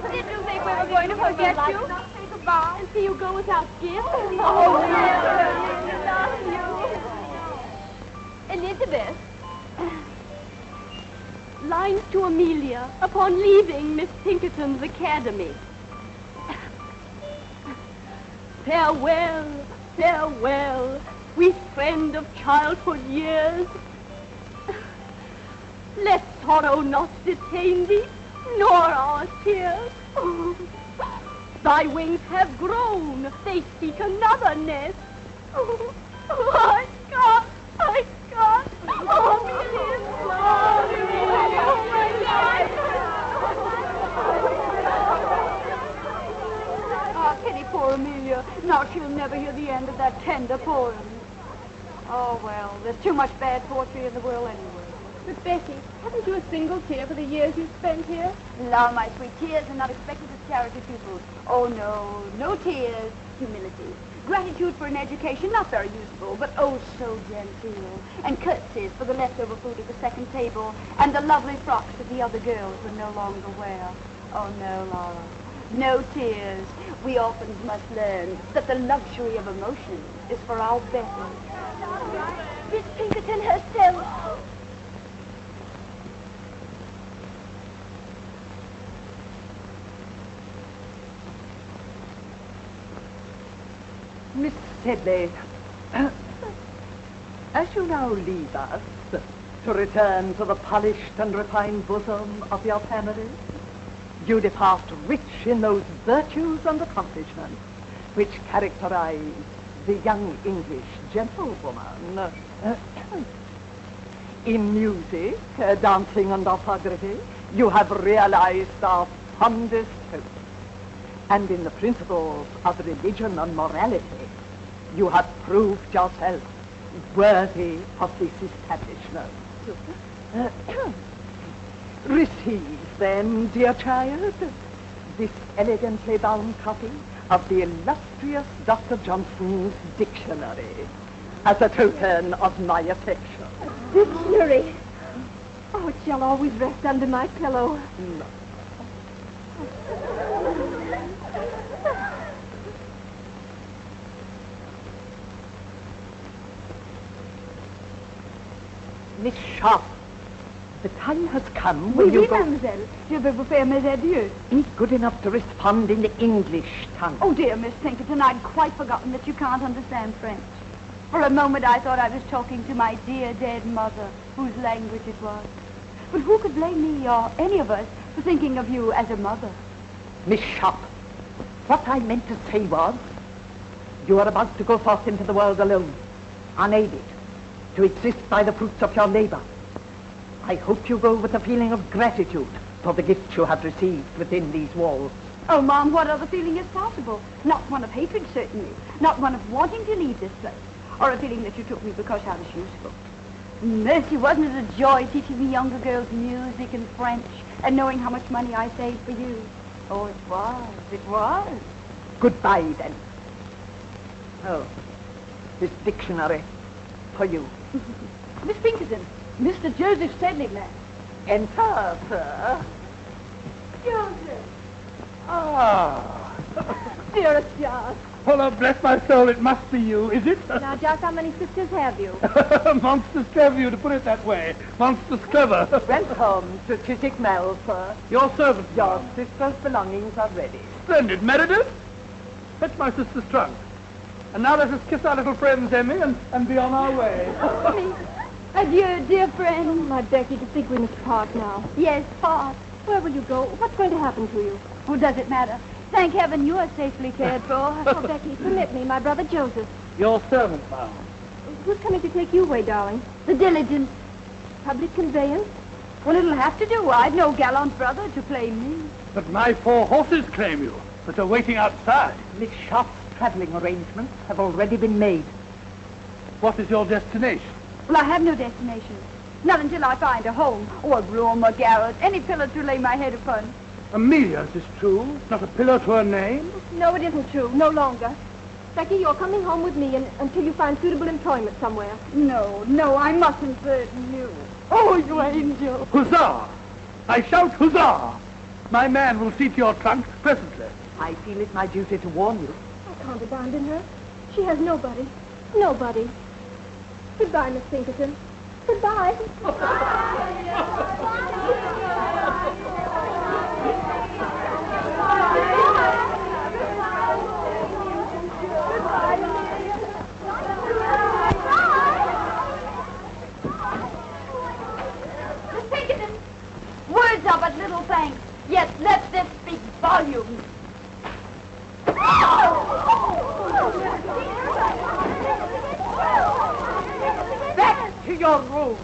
Did you think we were going to forget you? Say goodbye and see you go without gifts? Oh, no. Elizabeth. Lines to Amelia upon leaving Miss Pinkerton's academy. Farewell, farewell, sweet friend of childhood years. Let sorrow not detain thee, nor our tears. Thy wings have grown, they seek another nest. Oh, I can't. Oh, Miriam. Oh, my God. Ah, pity poor Amelia. Now she'll never hear the end of that tender poem. Oh, well, there's too much bad poetry in the world anyway. But Becky, haven't you a single tear for the years you've spent here? La, my sweet, tears are not expected as charity pupils. Oh, no, no tears. Humility. Gratitude for an education not very useful, but oh so genteel. And curtsies for the leftover food at the second table, and the lovely frocks that the other girls would no longer wear. Oh, no, Laura. No tears. We orphans must learn that the luxury of emotion is for our better. Miss Pinkerton herself. Miss Sedley, as you now leave us to return to the polished and refined bosom of your family, you depart rich in those virtues and accomplishments which characterize the young English gentlewoman. In music, dancing, and orthography, you have realized our fondest hopes. And in the principles of religion and morality, you have proved yourself worthy of this establishment. Receive, then, dear child, this elegantly bound copy of the illustrious Dr. Johnson's dictionary as a token of my affection. Dictionary? Oh, it shall always rest under my pillow. No. Miss Sharp, the time has come when you go... mademoiselle. Je vais vous faire mes adieux. Be good enough to respond in the English tongue. Oh, dear Miss Pinkerton, I'd quite forgotten that you can't understand French. For a moment, I thought I was talking to my dear dead mother, whose language it was. But who could blame me or any of us for thinking of you as a mother? Miss Sharp, what I meant to say was, you are about to go forth into the world alone, unaided, to exist by the fruits of your labor. I hope you go with a feeling of gratitude for the gift you have received within these walls. Oh, Mom, what other feeling is possible? Not one of hatred, certainly. Not one of wanting to leave this place. Or a feeling that you took me because I was useful. Mercy, wasn't it a joy teaching the younger girls music and French and knowing how much money I saved for you? Oh, it was. Goodbye, then. Oh, this dictionary for you. Miss Pinkerton, Mr. Joseph Sedley, ma'am. Enter, sir. Joseph. Ah. Dearest Joss. Oh, bless my soul, it must be you, is it? Now, Joss, how many sisters have you? Monstrous clever of you to put it that way. Monstrous clever. Welcome to Chiswick Mall, sir. Your servant. Your sister's belongings are ready. Splendid. Meredith, fetch my sister's trunk. And now let us kiss our little friends, Emmy, and be on our way. Adieu, dear friend. Oh, my Becky, to think we must part now. Yes, part. Where will you go? What's going to happen to you? Who does it matter? Thank heaven you are safely cared for. Oh, Becky, permit me, my brother Joseph. Your servant, ma'am. Who's coming to take you away, darling? The diligence. Public conveyance? Well, it'll have to do. I've no gallant brother to claim me. But my 4 horses claim you, but are waiting outside. Miss Sharp's traveling arrangements have already been made. What is your destination? Well, I have no destination. Not until I find a home, or a room, or garret, any pillar to lay my head upon. Amelia's is true, not a pillar to her name. No, it isn't true. No longer. Becky, you're coming home with me until you find suitable employment somewhere. No, I mustn't burden you. Oh, you angel. Huzzah! I shout huzzah! My man will see to your trunk presently. I feel it my duty to warn you. I can't abandon her. She has nobody. Nobody. Goodbye, Miss Pinkerton. Goodbye. Miss Pinkerton, words are but little thanks, yet let this speak volumes. Back to your room.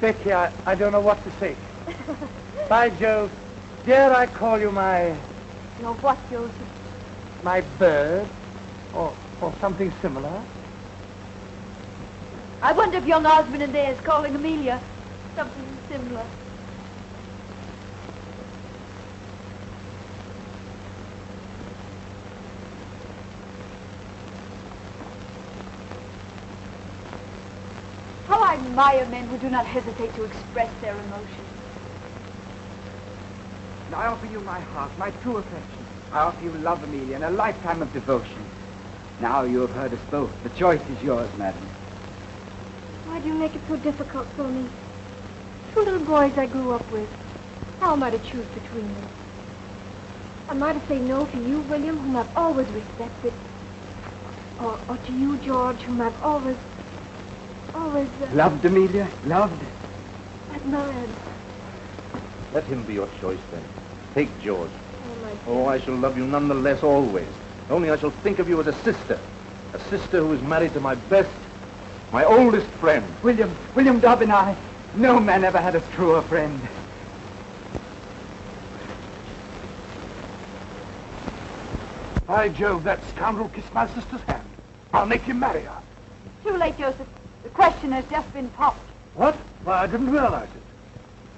Becky, I don't know what to say. By Jove, dare I call you my... Your what, Joseph? My bird? Or something similar? I wonder if young Osmond in there is calling Amelia something similar. How I admire men who do not hesitate to express their emotions. I offer you my heart, my true affection. I offer you love, Amelia, and a lifetime of devotion. Now you have heard us both. The choice is yours, madam. Why do you make it so difficult for me? Two little boys I grew up with. How am I to choose between them? Am I to say no to you, William, whom I've always respected? Or to you, George, whom I've always... Loved, Amelia? Loved? admired. Let him be your choice, then. Take George. Oh, my dear. Oh, I shall love you none the less always. Only I shall think of you as a sister who is married to my best, my oldest friend. William Dobb and I, no man ever had a truer friend. By Jove, that scoundrel kissed my sister's hand. I'll make him marry her. Too late, Joseph. The question has just been popped. What? Why, I didn't realize it.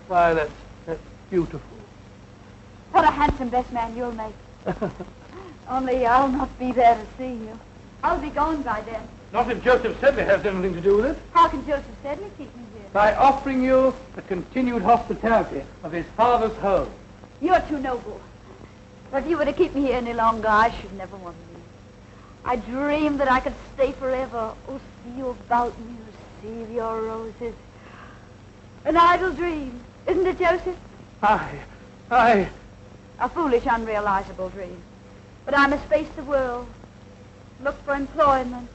Why, that's beautiful. What a handsome best man you'll make. Only I'll not be there to see you. I'll be gone by then. Not if Joseph Sedley has anything to do with it. How can Joseph Sedley keep me here? By offering you the continued hospitality of his father's home. You're too noble. But if you were to keep me here any longer, I should never want to leave. I dreamed that I could stay forever. Oh, see you about me, receive your roses. An idle dream, isn't it, Joseph? I... A foolish, unrealizable dream. But I must face the world. Look for employment.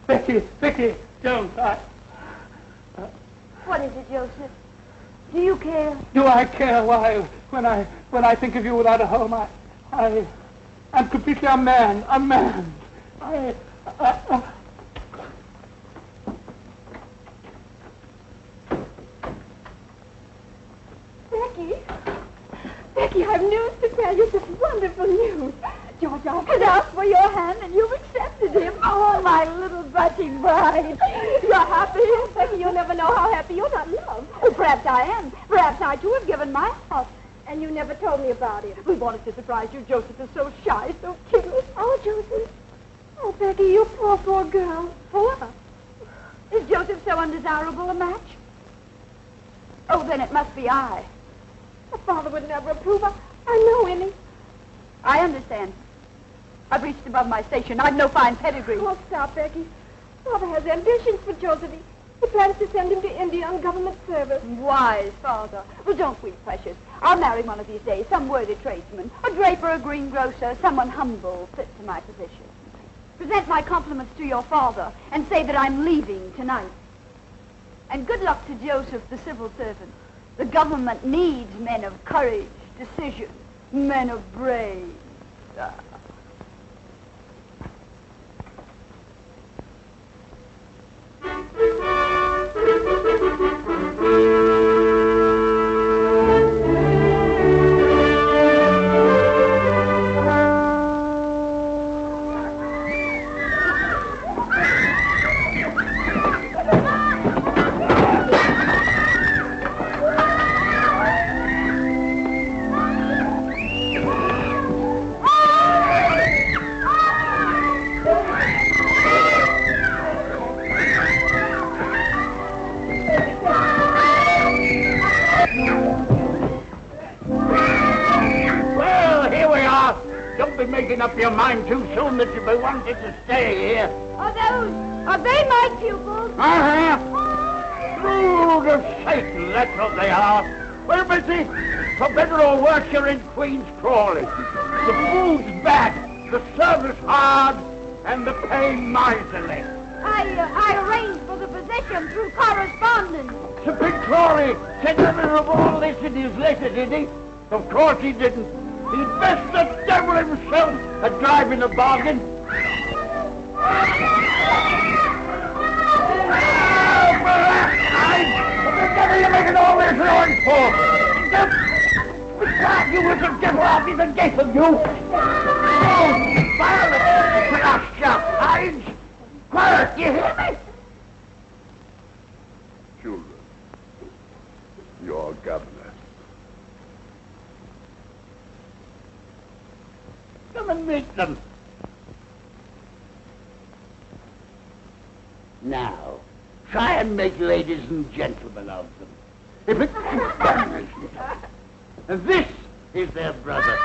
Becky, don't. What is it, Joseph? Do you care? Do I care? Why, when I think of you without a home, I'm completely unmanned. Becky, I've news to tell you. Just wonderful news. George had asked for your hand, and you've accepted him. Oh, my little budding bride. You're happy? Becky, you'll never know how happy you're not loved. Oh, perhaps I am. Perhaps I, too, have given my heart. And you never told me about it. We wanted to surprise you. Joseph is so shy, so timid. Oh, Joseph. Oh, Becky, you poor girl. Poor? Is Joseph so undesirable a match? Oh, then it must be I. My father would never approve. I know any. I understand. I've reached above my station. I've no fine pedigree. Oh, stop, Becky. Father has ambitions for Joseph. He plans to send him to India on government service. Wise father. Well, don't weep, precious. I'll marry one of these days, some worthy tradesman, a draper, a greengrocer, someone humble, fit to my position. Present my compliments to your father and say that I'm leaving tonight. And good luck to Joseph, the civil servant. The government needs men of courage, decision, men of brains. Up your mind too soon that you be wanted to stay here. Are they my pupils? Brood of Satan, that's what they are. Well, Missy, for better or worse, you're in Queen's Crawley. The food's bad, the service hard, and the pay miserly. I arranged for the position through correspondence. Sir Big Crawley said nothing of all this in his letter, did he? Of course he didn't. He'd best the devil himself at driving a bargain. What the devil are you making all this noise for? Besides, you little devil, I'll be the death of you. Oh, violent, crush your hides. Quiet, you hear me? Children, your governor. Come and meet them. Now, try and make ladies and gentlemen of them. If it's and this is their brother.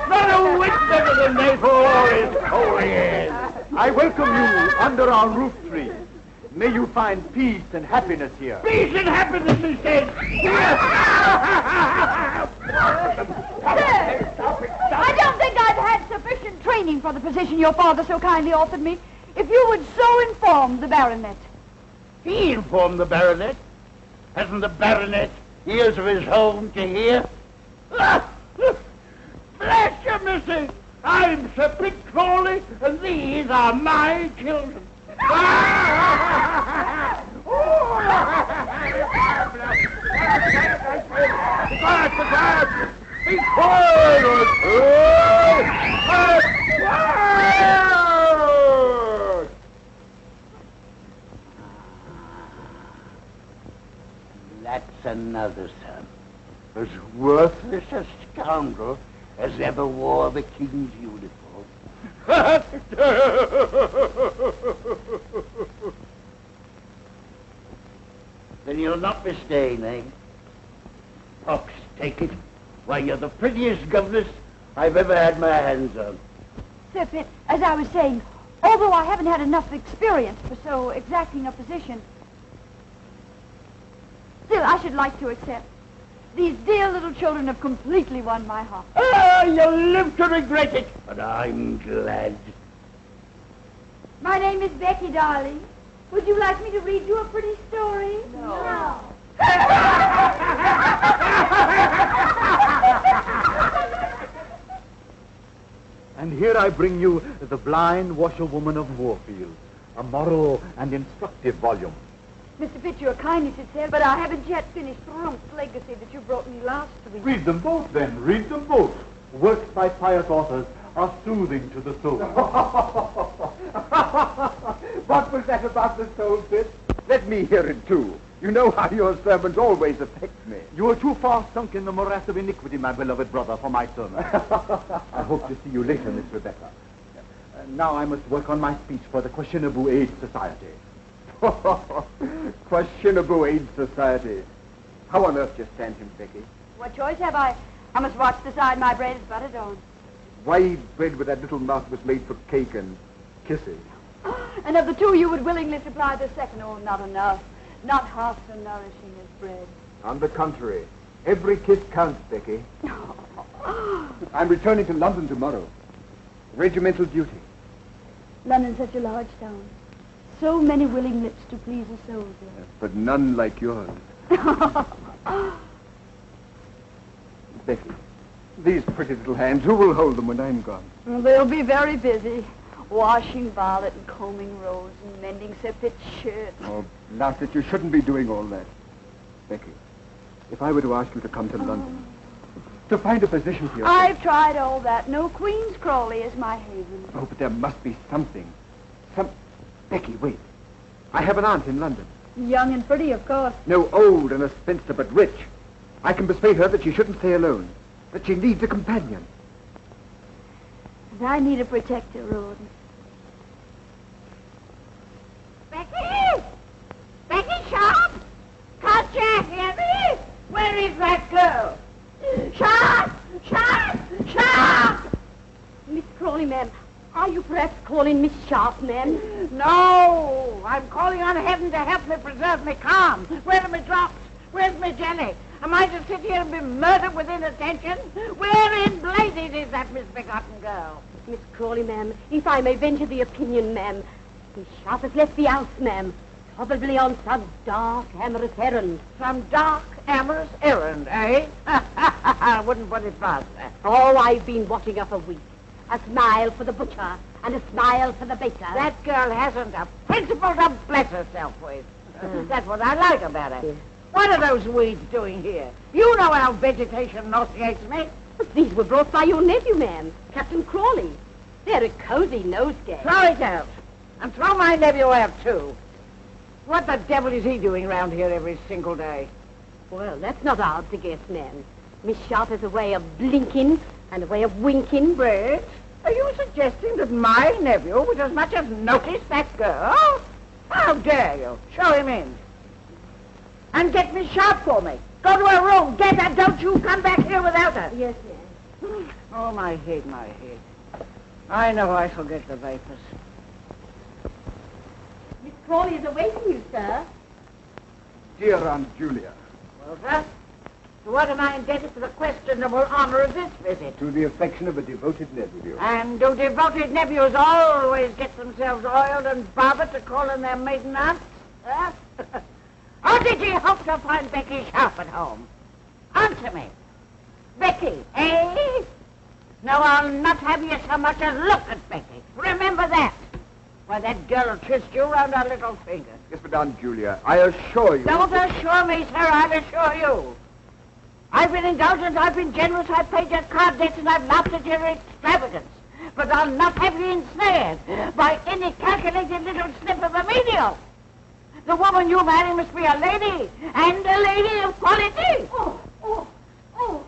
Not a whit better than they for all his holy years. I welcome you under our roof tree. May you find peace and happiness here. Peace and happiness, he said. I don't think I've had sufficient training for the position your father so kindly offered me. If you would so inform the baronet. He informed the baronet. Hasn't the baronet ears of his own to hear? Bless you, missy. I'm Sir Big Crawley, and these are my children. Quiet! Be quiet! That's another son. As worthless a scoundrel as ever wore the king's uniform. Then you'll not be staying, eh? Pox, take it. Why, you're the prettiest governess I've ever had my hands on. Sir Pitt, as I was saying, although I haven't had enough experience for so exacting a position, still I should like to accept. These dear little children have completely won my heart. Ah, you'll live to regret it, but I'm glad. My name is Becky, darling. Would you like me to read you a pretty story? No. And here I bring you The Blind Washerwoman of Warfield, a moral and instructive volume. Mr. Pitt, your kindness, it says, but I haven't yet finished Rump's legacy that you brought me last week. Read them both, then. Read them both. Works by pious authors are soothing to the soul. What was that about the soul, Pitt? Let me hear it, too. You know how your sermons always affect me. You are too far sunk in the morass of iniquity, my beloved brother, for my sermon. I hope to see you later, Miss Rebecca. Now I must work on my speech for the Questionable Aid Society. Questionable Aid Society. How on earth do you stand him, Becky? What choice have I? I must watch the side my bread is buttered on. Why bread with that little mouth was made for cake and kissing? And of the two, you would willingly supply the second. Oh, not enough. Not half so nourishing as bread. On the contrary, every kiss counts, Becky. I'm returning to London tomorrow. Regimental duty. London's such a large town. so many willing lips to please a soldier. Yes, but none like yours. Becky, these pretty little hands, who will hold them when I'm gone? They'll be very busy. Washing Violet and combing Rose and mending Sir Pitt's shirts. Oh, Blasted, you shouldn't be doing all that. Becky, if I were to ask you to come to London, to find a position for yourself... I've tried all that. No Queen's Crawley is my haven. Oh, but there must be something. Becky, wait. I have an aunt in London. Young and pretty, of course. No, old and a spinster, but rich. I can persuade her that she shouldn't stay alone, that she needs a companion. And I need a protector, Rouben. Becky! Becky Sharp! Can't you hear me? Where is that girl? Sharp! Sharp! Sharp! Miss Crawley, ma'am. Are you perhaps calling Miss Sharp, ma'am? No! I'm calling on heaven to help me preserve me calm. Where are my drops? Where's my jelly? Am I to sit here and be murdered with inattention? Where in blazes is that misbegotten girl? Miss Crawley, ma'am, if I may venture the opinion, ma'am, Miss Sharp has left the house, ma'am. Probably on some dark, amorous errand. Some dark, amorous errand, eh? I wouldn't put it past her. Oh, I've been watching her for weeks. A smile for the butcher and a smile for the baker. That girl hasn't a principle to bless herself with. That's what I like about her. Yeah. What are those weeds doing here? You know how vegetation nauseates me. But these were brought by your nephew, ma'am, Captain Crawley. They're a cozy nosegay. Throw it out. And throw my nephew out, too. What the devil is he doing round here every single day? Well, that's not hard to guess, ma'am. Miss Sharp has a way of blinking and a way of winking. Brett, are you suggesting that my nephew would as much as notice that girl? How dare you? Show him in. And get Miss Sharp for me. Go to her room. Get her. Don't you come back here without her. Yes, ma'am. Oh, my head, my head. I know I shall get the vapors. Miss Crawley is awaiting you, sir. Dear Aunt Julia. Well, sir, to what am I indebted for the questionable honor of this visit? To the affection of a devoted nephew. And do devoted nephews always get themselves oiled and barbered to call in their maiden aunts? Huh? Or did ye hope to find Becky Sharp at home? Answer me. Becky, eh? No, I'll not have you so much as look at Becky. Remember that. Why, that girl will twist you round her little finger. Yes, but Aunt Julia, I assure you... Don't assure me, sir. I'll assure you. I've been indulgent, I've been generous, I've paid your card debts, and I've laughed at your extravagance. But I'll not have you ensnared by any calculated little snip of a menial. The woman you marry must be a lady, and a lady of quality. Oh.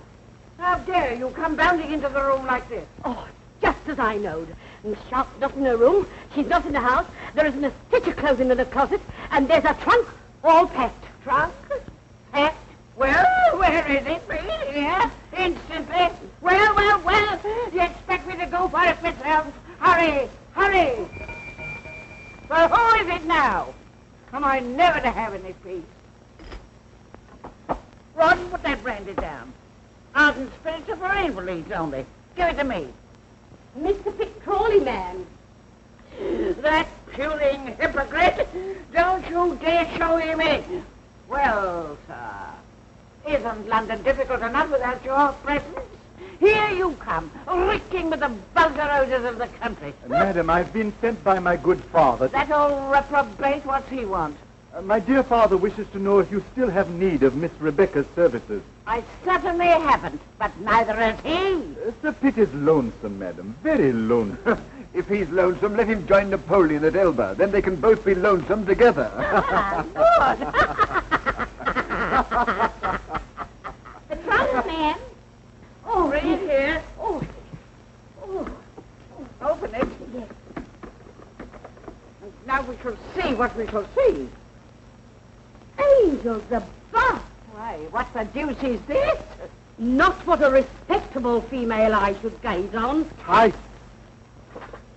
How dare you come bounding into the room like this? Oh, just as I knowed. Miss Sharp's not in her room. She's not in the house. There isn't a stitch of clothing in the closet. And there's a trunk all packed. Trunk? Packed? Well, where is it, please? Here? Instantly? Well. You expect me to go for it myself? Hurry. Well, who is it now? Am I never to have any peace? Ron, put that brandy down. Ardent spirits are for invalids only. Give it to me. Mr. Pitt Crawley, ma'am. That puling hypocrite! Don't you dare show him in. Well, sir, isn't London difficult enough without your presence? Here you come, reeking with the vulgar odors of the country. Madam, I've been sent by my good father. That old reprobate, what's he want? My dear father wishes to know if you still have need of Miss Rebecca's services. I certainly haven't, but neither has he. Sir Pitt is lonesome, madam, very lonesome. If he's lonesome, let him join Napoleon at Elba. Then they can both be lonesome together. Good. The trunk, ma'am. Oh, bring it here. Oh. Open it. Yes. And now we shall see what we shall see. Angels above! Why, what the deuce is this? Not what a respectable female eye should gaze on. Tight.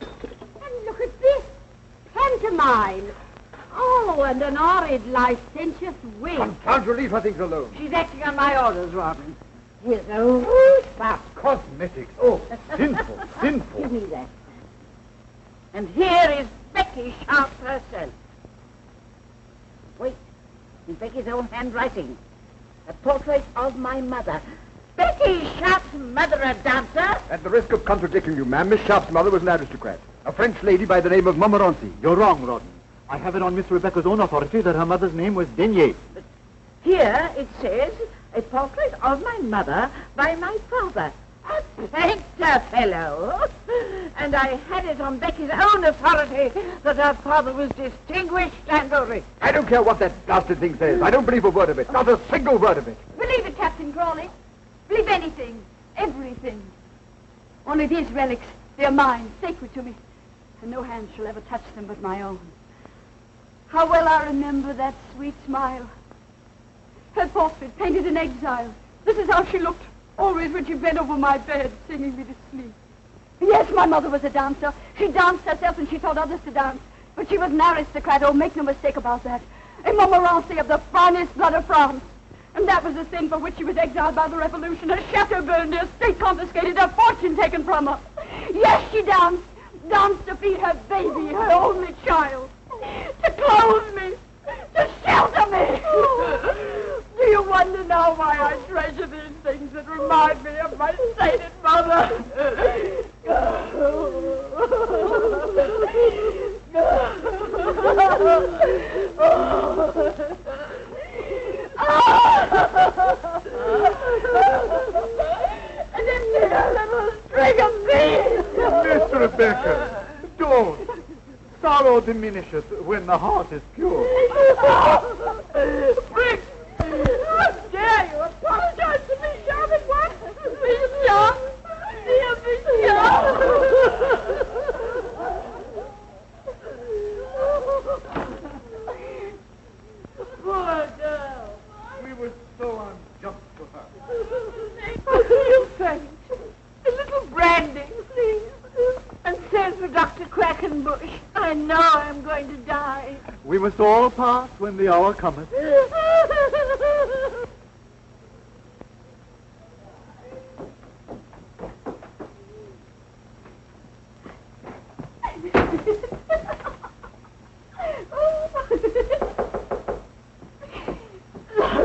And look at this. Pantomime. Oh, and an horrid licentious wig. Can't you leave her things alone? She's acting on my orders, Rouben. With a rouge That's cosmetics. Oh, sinful. Give me that. And here is Becky Sharp herself. in Becky's own handwriting. A portrait of my mother. Becky Sharp's mother a dancer? At the risk of contradicting you, ma'am, Miss Sharp's mother was an aristocrat. A French lady by the name of Montmorency. You're wrong, Rouben. I have it on Miss Rebecca's own authority that her mother's name was Denier. But here it says, a portrait of my mother by my father. A painter fellow. And I had it on Becky's own authority that her father was distinguished and rich. I don't care what that bastard thing says. I don't believe a word of it. Not a single word of it. Believe it, Captain Crawley. Believe anything. Everything. Only these relics, they're mine, sacred to me. And no hand shall ever touch them but my own. How well I remember that sweet smile. Her portrait, painted in exile. This is how she looked, always when she bent over my bed, singing me to sleep. Yes, my mother was a dancer. She danced herself and she taught others to dance. But she was an aristocrat, oh, make no mistake about that. A Montmorency of the finest blood of France. And that was the sin for which she was exiled by the Revolution. Her chateau burned, her estate confiscated, her fortune taken from her. Yes, she danced. Danced to feed her baby, her only child. To clothe me. To shelter me. Do you wonder now why I treasure these things that remind me of my sainted mother? And then a little string of beads. Miss Rebecca, don't. Sorrow diminisheth when the heart is pure. Brick! How dare you apologize to me, Sharp, what? Miss Sharp? Dear Miss Sharp? Poor girl. We were so unjust to her. You faint. A little brandy, please. And send for Dr. Quackenbush. I know I'm going to die. We must all pass when the hour cometh.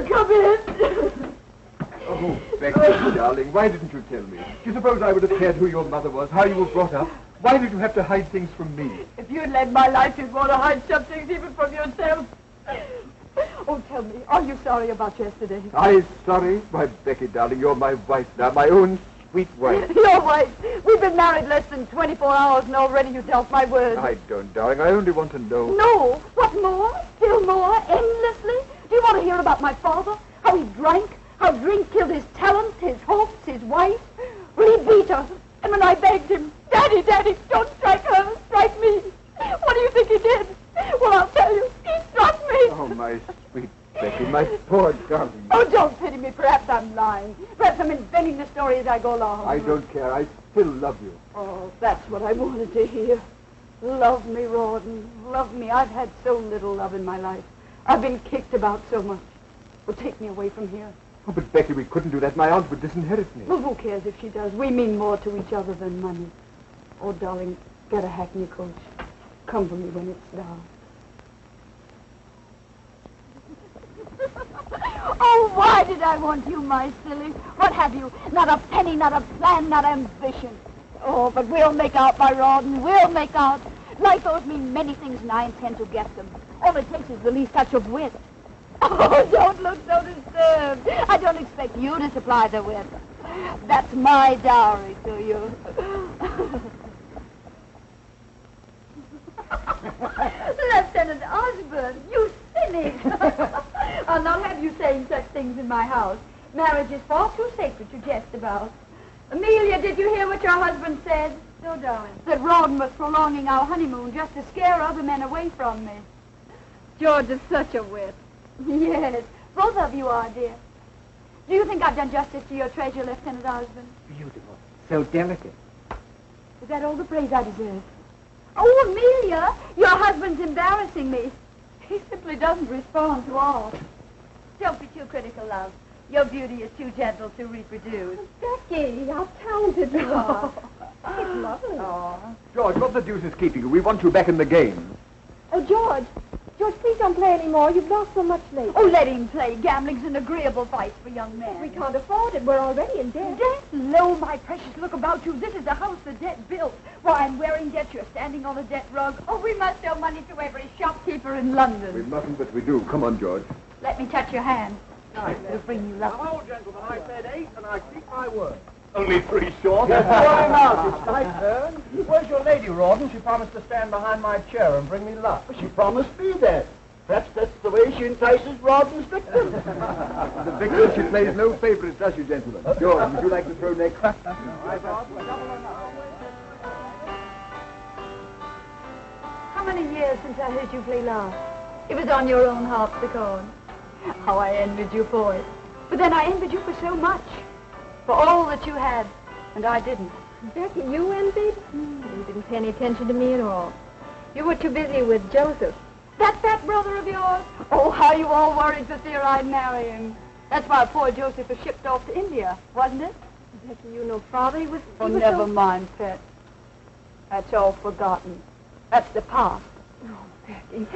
Come in. Oh, Becky, darling, why didn't you tell me? Do you suppose I would have cared who your mother was, how you were brought up? Why did you have to hide things from me? If you'd led my life, you'd want to hide some things even from yourself. Oh, tell me, are you sorry about yesterday? I sorry? Why, Becky, darling, you're my wife now, my own sweet wife. Your wife. We've been married less than 24 hours, and already you doubt my word. I don't, darling. I only want to know. No. What more? Still more? Endlessly? Do you want to hear about my father? How he drank? How drink killed his talents, his hopes, his wife? Well, he beat her. And when I begged him, Daddy, Daddy, don't strike her, strike me. What do you think he did? Well, I'll tell you. He struck me. Oh, my sweet Becky, my poor darling. Oh, don't pity me. Perhaps I'm lying. Perhaps I'm inventing the story as I go along. I don't care. I still love you. Oh, that's what I wanted to hear. Love me, Rawdon. Love me. I've had so little love in my life. I've been kicked about so much. Well, take me away from here. Oh, but Becky, we couldn't do that. My aunt would disinherit me. Well, who cares if she does? We mean more to each other than money. Oh, darling, get a hackney coach. Come for me when it's down. Oh, why did I want you, my silly? What have you? Not a penny, not a plan, not ambition. Oh, but we'll make out, my Rawdon. We'll make out. Life owes me many things, and I intend to get them. All it takes is the least touch of wit. Oh, don't look so disturbed. I don't expect you to supply the wit. That's my dowry to you. Lieutenant Osborne, you cynic. I'll not have you saying such things in my house. Marriage is far too sacred to jest about. Amelia, did you hear what your husband said? No, darling. That Rawdon was prolonging our honeymoon just to scare other men away from me. George is such a wit. Yes, both of you are, dear. Do you think I've done justice to your treasure, Lieutenant Osborne? Beautiful. So delicate. Is that all the praise I deserve? Oh, Amelia, your husband's embarrassing me. He simply doesn't respond to all. Don't be too critical, love. Your beauty is too gentle to reproduce. Becky, how talented you are. It's lovely. George, what the deuce is keeping you? We want you back in the game. Oh, George, George, please don't play anymore. You've lost so much lately. Oh, let him play. Gambling's an agreeable vice for young men. We can't afford it. We're already in debt. Debt? Lo, my precious, look about you. This is the house the debt built. Why, I'm wearing debt. You're standing on a debt rug. Oh, we must owe money to every shopkeeper in London. We mustn't, but we do. Come on, George. Let me touch your hand. It'll bring you luck. Now, gentlemen, I said 8, and I keep my word. Only 3 short. Yes, I'm out. It's my turn. Where's your lady, Rouben? She promised to stand behind my chair and bring me luck. She promised me that. Perhaps that's the way she entices Rouben's victims. The victim, she plays no favorites, does she, gentlemen? George, would you like to throw next? How many years since I heard you play last? It was on your own harpsichord. How I envied you for it. But then I envied you for so much. For all that you had, and I didn't. Becky, you envied? You didn't pay any attention to me at all. You were too busy with Joseph. That fat brother of yours? Oh, how you all worried for fear I'd marry him. That's why poor Joseph was shipped off to India, wasn't it? Becky, you know Father, he was never mind, pet. That's all forgotten. That's the past. Oh, Becky,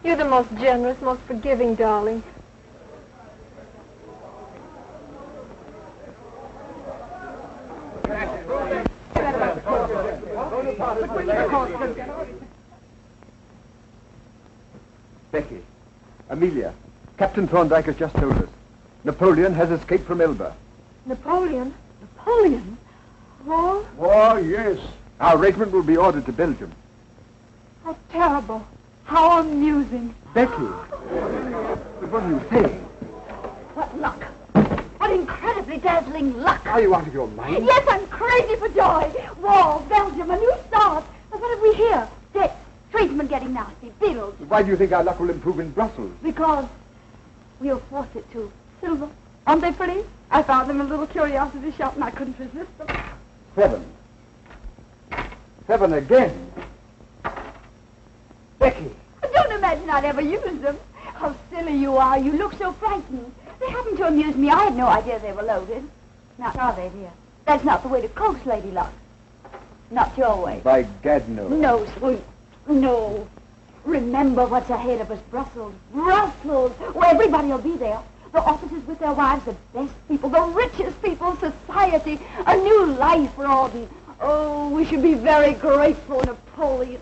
you're the most generous, most forgiving darling. Becky, Amelia, Captain Thorndyke has just told us. Napoleon has escaped from Elba. Napoleon? Napoleon? War? Oh, yes. Our regiment will be ordered to Belgium. How terrible. How amusing. Becky, but what are you saying? What luck. What incredibly dazzling luck. Are you out of your mind? Yes, I'm crazy for joy. War, Belgium, a new start. But what have we here? Debt, tradesmen getting nasty, bills. Why do you think our luck will improve in Brussels? Because we'll force it to. Silver. Aren't they pretty? I found them in a little curiosity shop and I couldn't resist them. 7. 7 again. Becky. Don't imagine I'd ever use them. How silly you are. You look so frightened. They happened to amuse me. I had no idea they were loaded. Now, are they, dear? That's not the way to coax Lady Luck. Not your way. By gad, no. No, sweet. No. Remember what's ahead of us, Brussels. Brussels! Where everybody will be there. The officers with their wives, the best people, the richest people, society. A new life, Rawdon. Oh, we should be very grateful, Napoleon.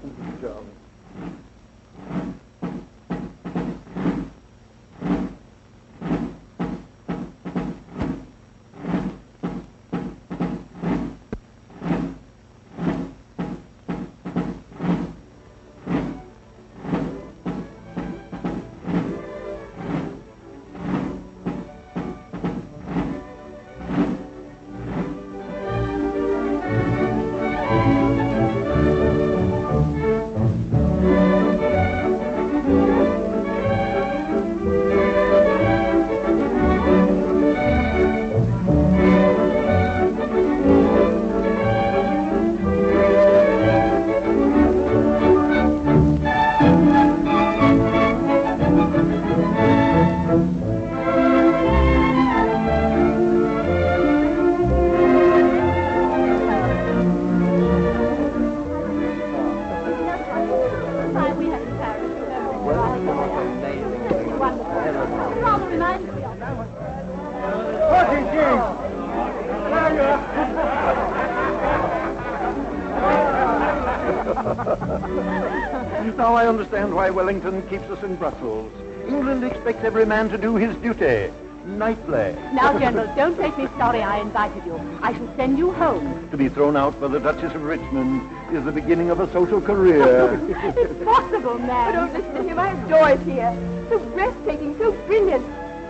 Now I understand why Wellington keeps us in Brussels. England expects every man to do his duty. Nightly. Now, General, don't make me sorry I invited you. I shall send you home. To be thrown out by the Duchess of Richmond is the beginning of a social career. It's possible, man. Oh, don't listen to him. I have Doris here. So breathtaking, so brilliant.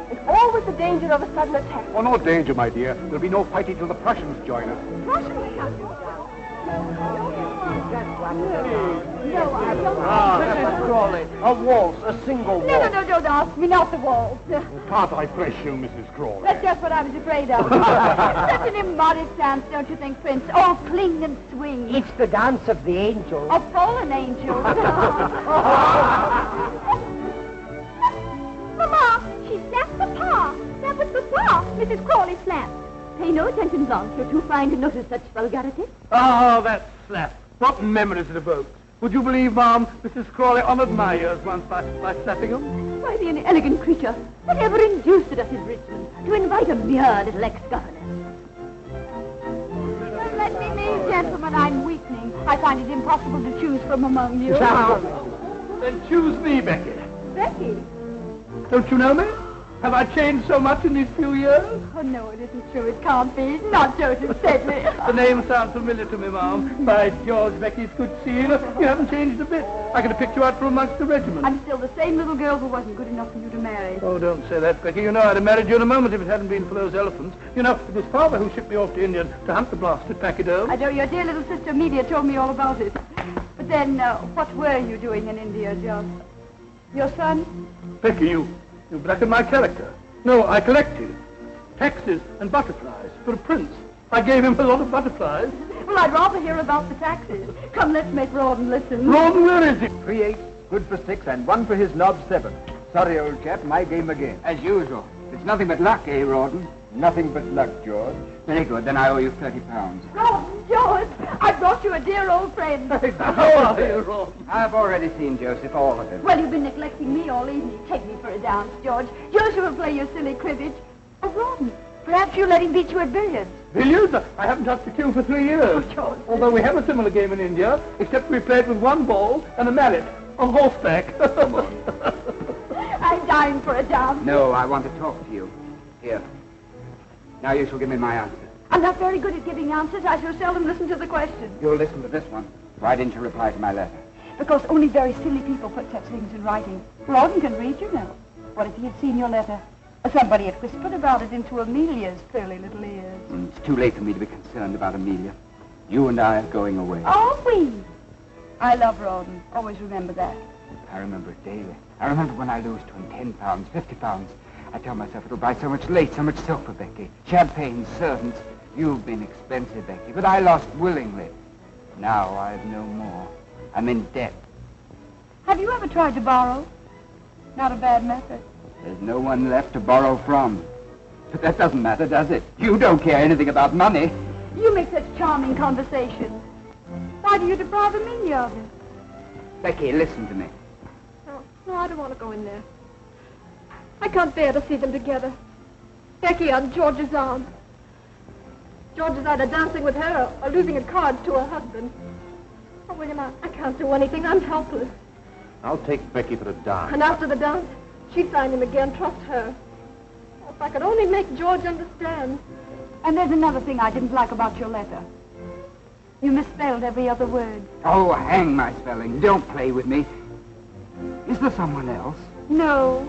And all with the danger of a sudden attack. Oh, no danger, my dear. There'll be no fighting till the Prussians join us. Prussians? No, I don't. Mrs. Crawley, a waltz, a single waltz. No, don't ask me, not the waltz. Can't I press you, Mrs. Crawley? That's just what I was afraid of. Such an immodest dance, don't you think, Prince? Oh, cling and swing. It's the dance of the angels. Of fallen angels. Mama, she slapped Papa. That was Papa. Mrs. Crawley slapped. Pay no attention, Blanche. You're too fine to notice such vulgarity. Oh, that slap. What memories it evokes. Would you believe, Ma'am, Mrs. Crawley honoured my ears once by slapping them? Why, the inelegant creature, whatever induced it at his Richmond to invite a mere little ex-governess? Well, let me be, gentlemen, I'm weakening. I find it impossible to choose from among you. Then choose me, Becky. Becky? Don't you know me? Have I changed so much in these few years? Oh, no, it isn't true. It can't be. Not Joseph Sedley. The name sounds familiar to me, Ma'am. By George, Becky, it's good to see you. You haven't changed a bit. I could have picked you out from amongst the regiment. I'm still the same little girl who wasn't good enough for you to marry. Oh, don't say that, Becky. You know, I'd have married you in a moment if it hadn't been for those elephants. You know, it was Father who shipped me off to India to hunt the blasted pachyderm. I know your dear little sister Amelia told me all about it. But then, what were you doing in India, John? Your son? Becky, you blacken my character. No, I collected taxes and butterflies for a prince. I gave him a lot of butterflies. Well, I'd rather hear about the taxes. Come, let's make Rawdon listen. Rawdon, where is he? 3-8, good for 6, and 1 for his knob 7. Sorry, old chap, my game again. As usual. It's nothing but luck, eh, Rawdon? Nothing but luck, George. Very good, then I owe you £30. Rawdon, George, I brought you a dear old friend. How are you, Rawdon? I've already seen Joseph, all of him. Well, you've been neglecting me all evening. Take me for a dance, George. Joseph will play your silly cribbage. Oh, Rawdon, perhaps you'll let him beat you at billiards. Billiards? I haven't touched a cue for 3 years. Oh, George. Although we have a similar game in India, except we played with 1 ball and a mallet on horseback. Come on. I'm dying for a dance. No, I want to talk to you. Here. Now you shall give me my answer. I'm not very good at giving answers. I shall seldom listen to the question. You'll listen to this one. Why didn't you reply to my letter? Because only very silly people put such things in writing. Rawdon can read, you know. What if he had seen your letter? Somebody had whispered about it into Amelia's pearly little ears. It's too late for me to be concerned about Amelia. You and I are going away. Are we? I love Rawdon. Always remember that. I remember it daily. I remember when I lose to him £10, £50. I tell myself it'll buy so much lace, so much silk for Becky. Champagne, servants. You've been expensive, Becky, but I lost willingly. Now I've no more. I'm in debt. Have you ever tried to borrow? Not a bad method. There's no one left to borrow from. But that doesn't matter, does it? You don't care anything about money. You make such charming conversation. Why do you deprive Amelia of it? Becky, listen to me. No, I don't want to go in there. I can't bear to see them together. Becky on George's arm. George is either dancing with her or losing at cards to her husband. Oh, William, I can't do anything. I'm helpless. I'll take Becky for a dance. And after the dance, she'd find him again. Trust her. Oh, if I could only make George understand. And there's another thing I didn't like about your letter. You misspelled every other word. Oh, hang my spelling. Don't play with me. Is there someone else? No.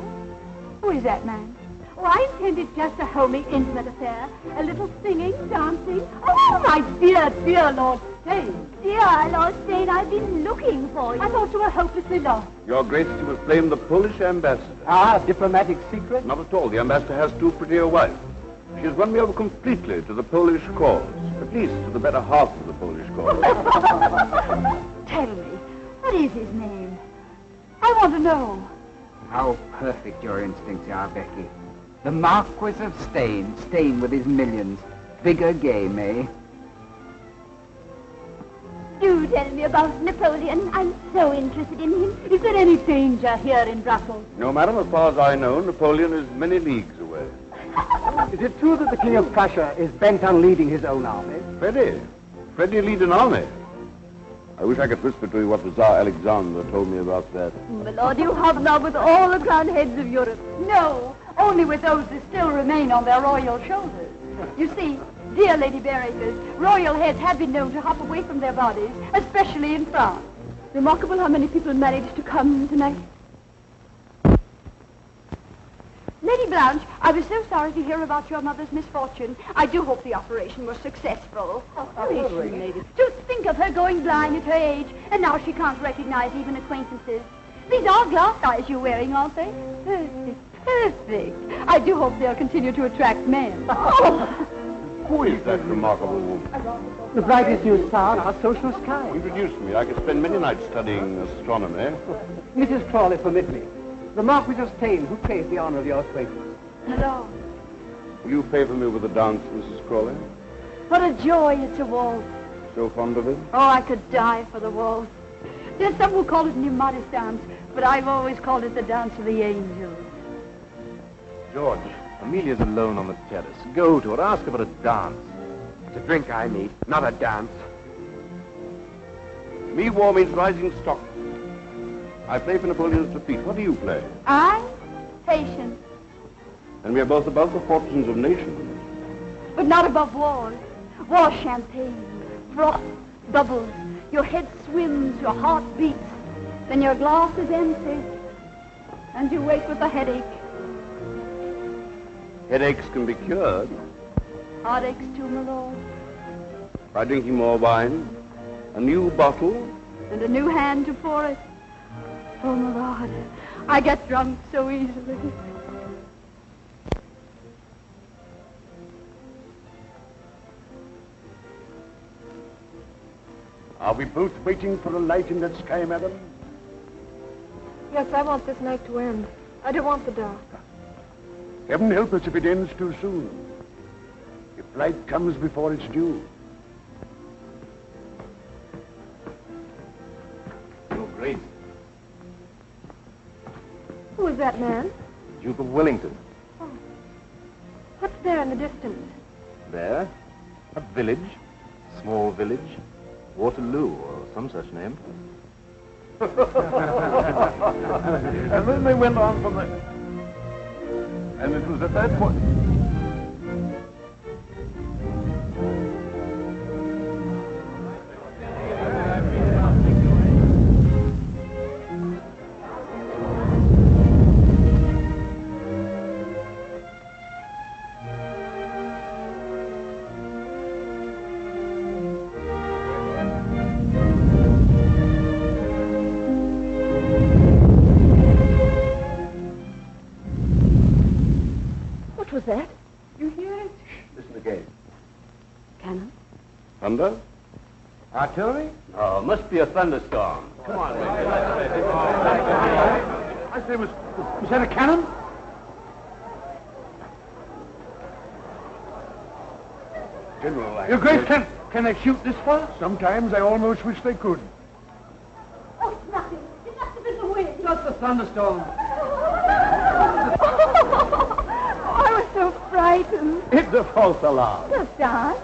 Who is that man? Oh, I intended just a homely, intimate affair. A little singing, dancing. Oh, my dear, dear Lord Stane. Dear Lord Stane, I've been looking for you. I thought you were hopelessly lost. Your Grace, you will claim the Polish ambassador. Ah, diplomatic secret? Not at all. The ambassador has too pretty a wife. She has won me over completely to the Polish cause. At least to the better half of the Polish cause. Tell me, what is his name? I want to know. How perfect your instincts are, Becky. The Marquis of Stane. Stane with his millions. Bigger game, eh? Do tell me about Napoleon. I'm so interested in him. Is there any danger here in Brussels? No, madam, as far as I know, Napoleon is many leagues away. Is it true that the King of Prussia is bent on leading his own army? Freddie lead an army. I wish I could whisper to you what the Tsar Alexander told me about that. My lord, you hobnob with all the crowned heads of Europe. No, only with those that still remain on their royal shoulders. You see, dear Lady Bareacres, royal heads have been known to hop away from their bodies, especially in France. Remarkable how many people managed to come tonight. Lady Blanche, I was so sorry to hear about your mother's misfortune. I do hope the operation was successful. Operation, lady. Just think of her going blind at her age, and now she can't recognize even acquaintances. These are glass eyes you're wearing, aren't they? Perfect, perfect. I do hope they'll continue to attract men. Who is that remarkable woman? The brightest new star in our social sky. Introduce me. I could spend many nights studying astronomy. Mrs. Crawley, permit me. The Marquis of Stane, who craves the honor of your acquaintance. Hello. Will you favor me with a dance, Mrs. Crawley? What a joy it's a waltz. So fond of it? Oh, I could die for the waltz. There's some who call it an immodest dance, but I've always called it the dance of the angels. George, Amelia's alone on the terrace. Go to her, ask her for a dance. It's a drink I need, not a dance. Me war means rising stock. I play for Napoleon's defeat. What do you play? I? Patience. And we are both above the fortunes of nations. But not above war. War champagne, froth, bubbles. Your head swims, your heart beats. Then your glass is empty. And you wake with a headache. Headaches can be cured. Heartaches too, my lord. By drinking more wine, a new bottle. And a new hand to pour it. Oh, my Lord, I get drunk so easily. Are we both waiting for a light in that sky, madam? Yes, I want this night to end. I don't want the dark. Heaven help us if it ends too soon. If light comes before it's due. Your Grace, Who is that man? Duke of Wellington. What's there in the distance? There, a village, small village, Waterloo, or some such name. And then they went on from there. And it was at that point... What was that? You hear it? Listen again. Cannon? Thunder? Artillery? Oh, must be a thunderstorm. Come on, I say, was that a cannon? General, Your Grace, can they shoot this far? Sometimes I almost wish they could. Oh, it's nothing. It must have been the wind. Just a thunderstorm. I was so frightened. It's a false alarm. Just dance.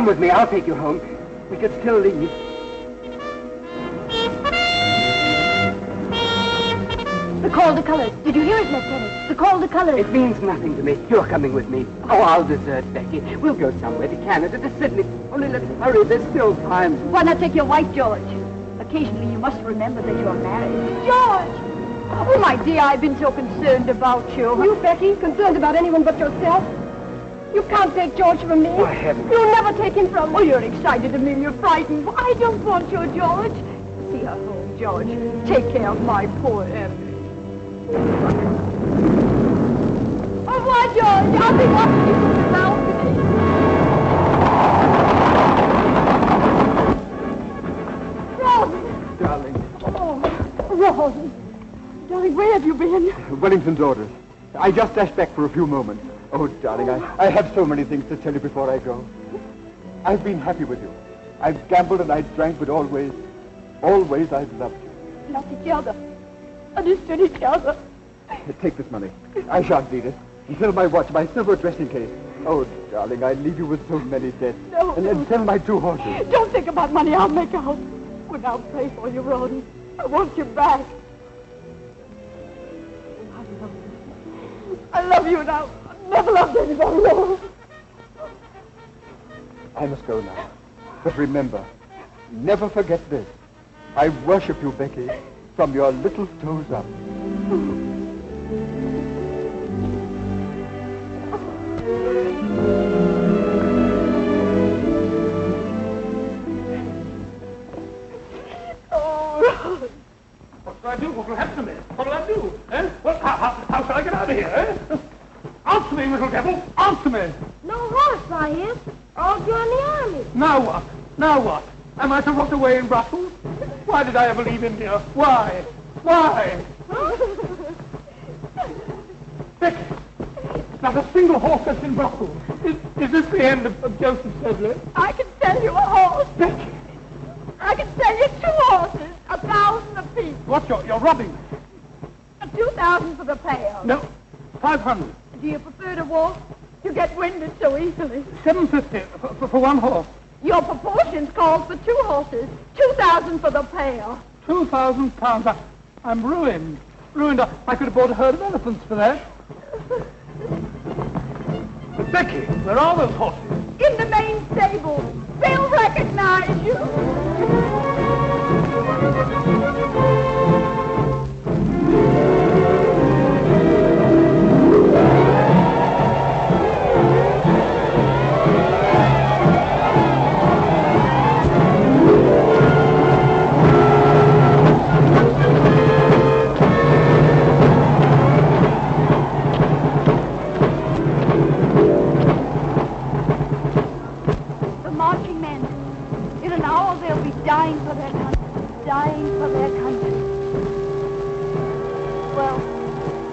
Come with me. I'll take you home. We could still leave. The call to colors. Did you hear it, Lieutenant? The call to colors. It means nothing to me. You're coming with me. Oh, I'll desert Becky. We'll go somewhere to Canada, to Sydney. Only let's hurry. There's still time. Why not take your wife, George? Occasionally you must remember that you're married. George! Oh, my dear, I've been so concerned about you. You, Becky, concerned about anyone but yourself? You can't take George from me. Why, heavens. You'll never take him from me. Oh, you're excited and maybe you're frightened. I don't want you, George. See her home, George. Take care of my poor Emily. Au revoir, George. I'll be watching you from the balcony. Ron! Darling. Oh, Ron. Darling, where have you been? Wellington's orders. I just dashed back for a few moments. Oh, darling, I have so many things to tell you before I go. I've been happy with you. I've gambled and I drank, but always I've loved you. Loved each other. Understood each other. Take this money. I shan't need it. Until my watch, my silver dressing case. Oh, darling, I leave you with so many debts. No. And sell my 2 horses. Don't think about money. I'll make out. But I'll pray for you, Ron. I want you back. I love you now. I've never loved anybody more. I must go now. But remember, never forget this. I worship you, Becky, from your little toes up. What shall I do? What will happen to me? What will I do? Eh? Well, how shall I get out of here, eh? Answer me, little devil! Answer me! No horse, I hear. All join the army. Now what? Now what? Am I to rot away in Brussels? Why did I ever leave India? Why? Why? Becky, not a single horse that's in Brussels. Is this the end of Joseph Sedley? I can sell you a horse. Becky! I can sell you 2 horses, 1,000 apiece. What, you're robbing? 2,000 for the pair. No, 500. Do you prefer to walk? You get winded so easily. 750 for 1 horse. Your proportions call for 2 horses. 2,000 for the pair. £2,000. I'm ruined. Ruined. I could have bought a herd of elephants for that. But Becky, where are those horses? In the main stable. They'll recognize you. Dying for their country, dying for their country. Well,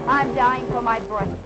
I'm dying for my breakfast.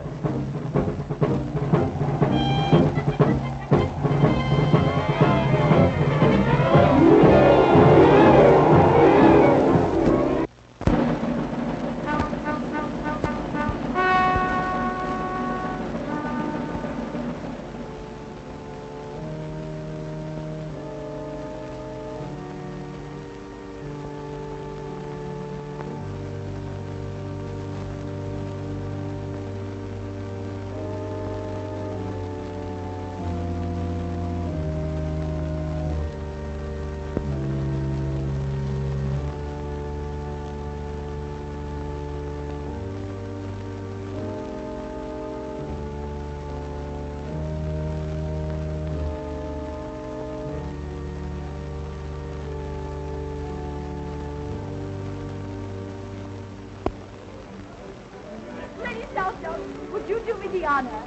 Would you do me the honor?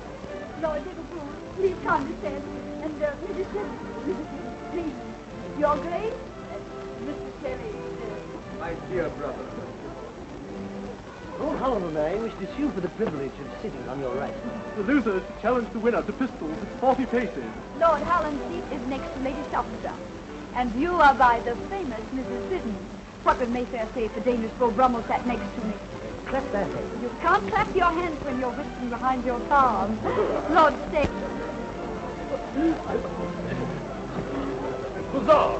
Lord Liverpool, please condescend. And, Mrs. Terry, please, Your Grace, Mr. Terry. My dear brother. Lord Holland and I wish to sue for the privilege of sitting on your right. The losers challenge the winner to pistols at 40 paces. Lord Holland's seat is next to Lady Shopstar. And you are by the famous Mrs. Siddons. What would Mayfair say if the Danish Beau Brummel sat next to me? Clap that head. You can't clap your hands when you're whistling behind your arms. Lord Stay. Huzzah!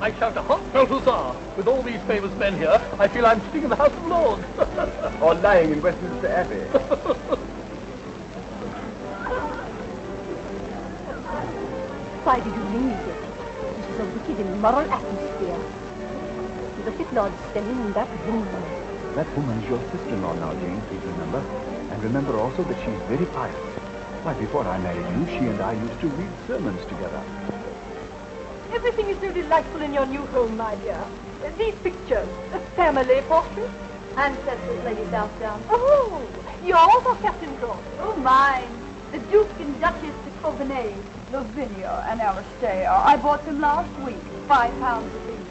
I shout a heartfelt huzzah. With all these famous men here, I feel I'm sitting in the House of Lords. Or lying in Westminster Abbey. Why did you leave it? This is a wicked, immoral atmosphere. Look at Lord Stelling and that woman. That woman is your sister-in-law now, Jane, please remember. And remember also that she's very pious. Why, before I married you, she and I used to read sermons together. Everything is so delightful in your new home, my dear. These pictures, the family portraits. Ancestors, Lady Southdown. Oh, yours or Captain Cross? Oh, mine. The Duke and Duchess de Coveney, Lavinia and Aristaea. I bought them last week, £5 apiece.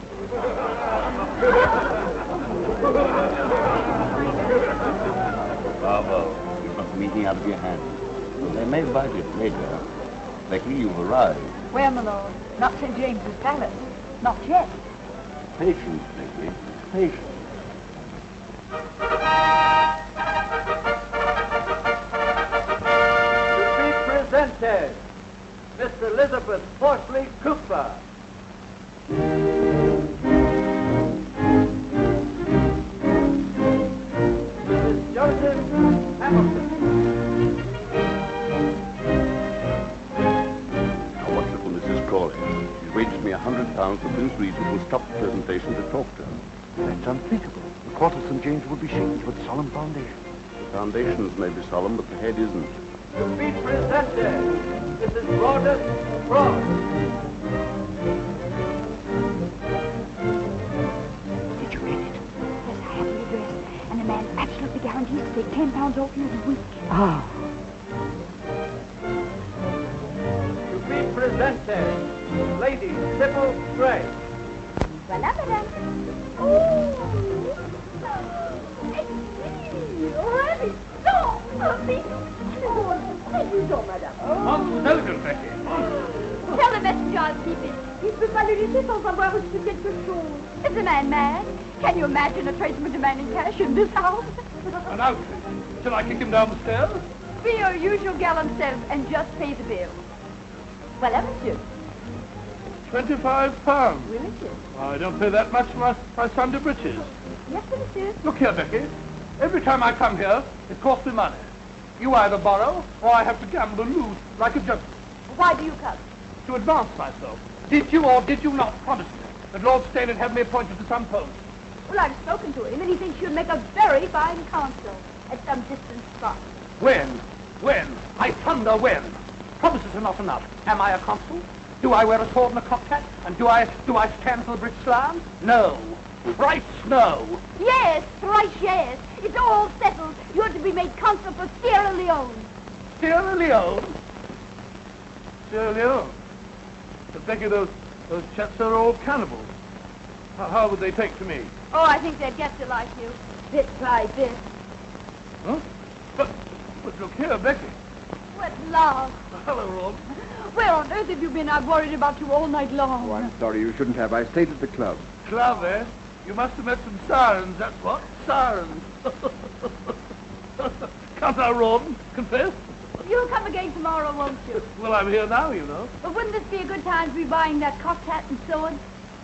Bravo. You must be eating out of your hands. They may bite it later. Becky, you've arrived. Where, my lord? Not St. James's Palace. Not yet. Patience, Becky. Patience. To be presented, Miss Elizabeth Portley Cooper. Mrs. Joseph Hamilton. Now, what's little Mrs. Crawley? She's waged me £100 for Prince Regent will stop the presentation to talk to her. That's unthinkable. The court of St. James will be shaken with solemn foundation. The foundations may be solemn, but the head isn't. To be presented, Mrs. Rawdon Frost. Did you read it? Yes, I have the address. And the man absolutely guarantees to take £10 off you a week. Ah, To be presented, Lady Sybil Gray. Voilà, madame. Oh, really so lovely. Oh, thank you so, madame. Most elegant, Becky. Tell the messenger I'll keep it. Il ne peut pas le laisser sans avoir reçu quelque chose. Is the man mad? Can you imagine a tradesman demanding cash in this house? An outfit. Shall I kick him down the stairs? Be your usual gallant self and just pay the bill. Voilà, monsieur. £25. Oui, monsieur. I don't pay that much for my Sunday breeches. Yes, monsieur. Look here, Becky. Every time I come here, it costs me money. You either borrow, or I have to gamble and lose like a gentleman. Why do you come? To advance myself. Did you or did you not promise me that Lord Steyne would have me appointed to some post? Well, I've spoken to him, and he thinks you'd make a very fine consul at some distant spot. When? When? I thunder when? Promises are not enough. Am I a consul? Do I wear a sword and a cocked hat? And do I stand for the British Lion? No. Thrice no. Yes, thrice yes. It's all settled. You're to be made consul for Sierra Leone. Sierra Leone? Sierra Leone? But Becky, those chaps are all cannibals. How would they take to me? Oh, I think they'd get to like you. Bit by bit. Huh? But look here, Becky. What love. Hello, Rob. Where on earth have you been? I've worried about you all night long. Oh, I'm sorry, you shouldn't have. I stayed at the club. Club, eh? You must have met some sirens, that's what. Sirens. Can't I, Ron? Confess? You'll come again tomorrow, won't you? Well, I'm here now, you know. But wouldn't this be a good time to be buying that cocked hat and sword?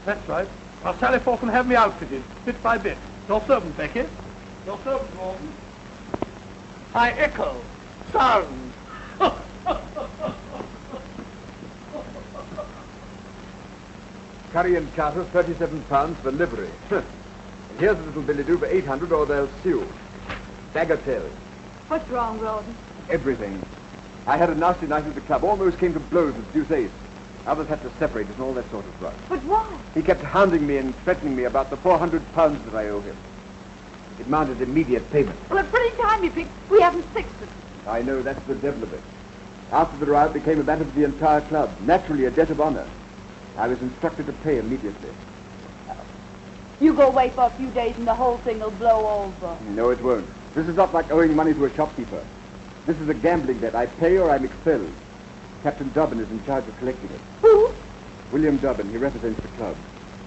That's right. I'll sally forth and have me outfitted, bit by bit. Your servant, Becky. Your servant, Ron. I echo. Sirens. Curry and charter, £37 for livery. And here's a little billet-doux for 800 or they'll sue. Bagatelle. What's wrong, Rawdon? Everything. I had a nasty night at the club. Almost came to blows with Deuce Ace. Others had to separate us and all that sort of rot. But why? He kept hounding me and threatening me about the £400 that I owe him. It demanded immediate payment. Well, a pretty time you picked. We haven't fixed it. I know, that's the devil of it. After the riot became a matter for the entire club. Naturally, a debt of honor. I was instructed to pay immediately. You go away for a few days and the whole thing will blow over. No, it won't. This is not like owing money to a shopkeeper. This is a gambling debt. I pay or I'm expelled. Captain Dobbin is in charge of collecting it. Who? William Dobbin. He represents the club.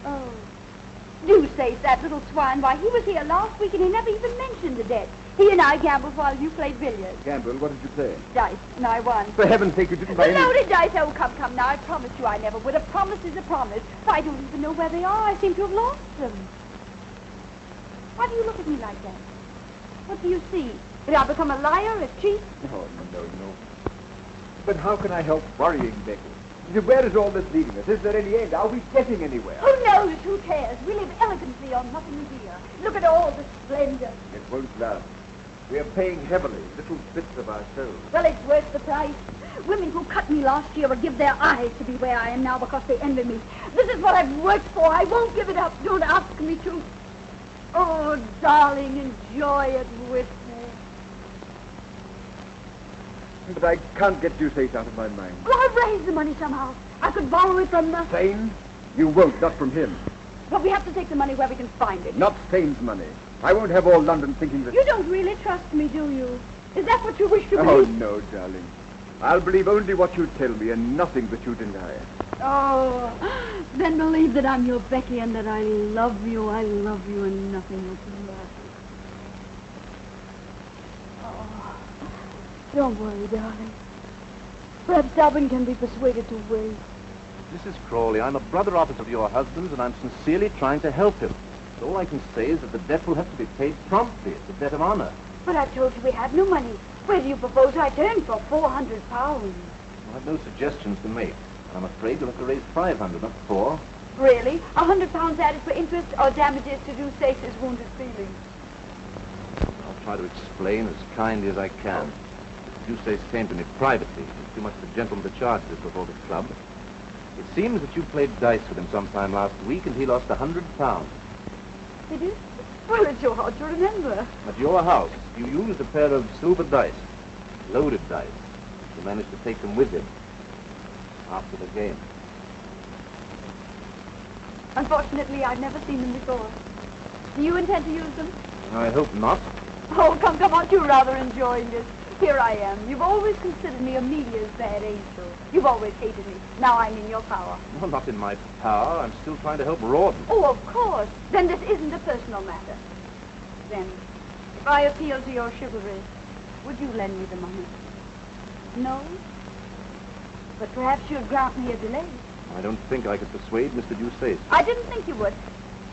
Oh. Deuce Sace, that little swine, why, he was here last week and he never even mentioned the debt. He and I gambled while you played billiards. Gamble, what did you play? Dice, and I won. For heaven's sake, you didn't buy The any... loaded dice. Oh, come now. I promised you I never would. A promise is a promise. I don't even know where they are. I seem to have lost them. Why do you look at me like that? What do you see? Did I become a liar, a cheat? Oh, no. But how can I help worrying, Becky? Where is all this leading us? Is there any end? Are we getting anywhere? Who knows? Who cares? We live elegantly on nothing here. Look at all the splendor. It won't last. We are paying heavily, little bits of ourselves. Well, it's worth the price. Women who cut me last year will give their eyes to be where I am now because they envy me. This is what I've worked for. I won't give it up. Don't ask me to. Oh, darling, enjoy it with me. But I can't get due Sace out of my mind. Well, I'll raise the money somehow. I could borrow it from the... Sane? You won't, not from him. But we have to take the money where we can find it. Not Sane's money. I won't have all London thinking that... You don't really trust me, do you? Is that what you wish to Oh, believe? no, darling. I'll believe only what you tell me and nothing that you deny. Oh, then believe that I'm your Becky and that I love you and nothing else matters. Oh, don't worry, darling. Perhaps Rouben can be persuaded to wait. Mrs. Crawley, I'm a brother officer of your husband's, and I'm sincerely trying to help him. But all I can say is that the debt will have to be paid promptly. It's a debt of honor. But I told you we had no money. Where do you propose I turn for £400? I have no suggestions to make. I'm afraid you'll have to raise 500, not 4. Really? £100 added for interest or damages to do Sace's wounded feelings? I'll try to explain as kindly as I can. Sace came to me privately. It's too much of a gentleman to charge this before the club. It seems that you played dice with him sometime last week, and he lost £100. Did you? Well, it's so hard to remember. At your house, you used a pair of silver dice, loaded dice. You managed to take them with him after the game. Unfortunately, I've never seen them before. Do you intend to use them? I hope not. Oh, come, aren't you rather enjoying this? Here I am. You've always considered me Amelia's bad angel. You've always hated me. Now I'm in your power. Well, not in my power. I'm still trying to help Rouben. Oh, of course. Then this isn't a personal matter. Then, if I appeal to your chivalry, would you lend me the money? No? But perhaps you'd grant me a delay. I don't think I could persuade Mr. Sace. I didn't think you would.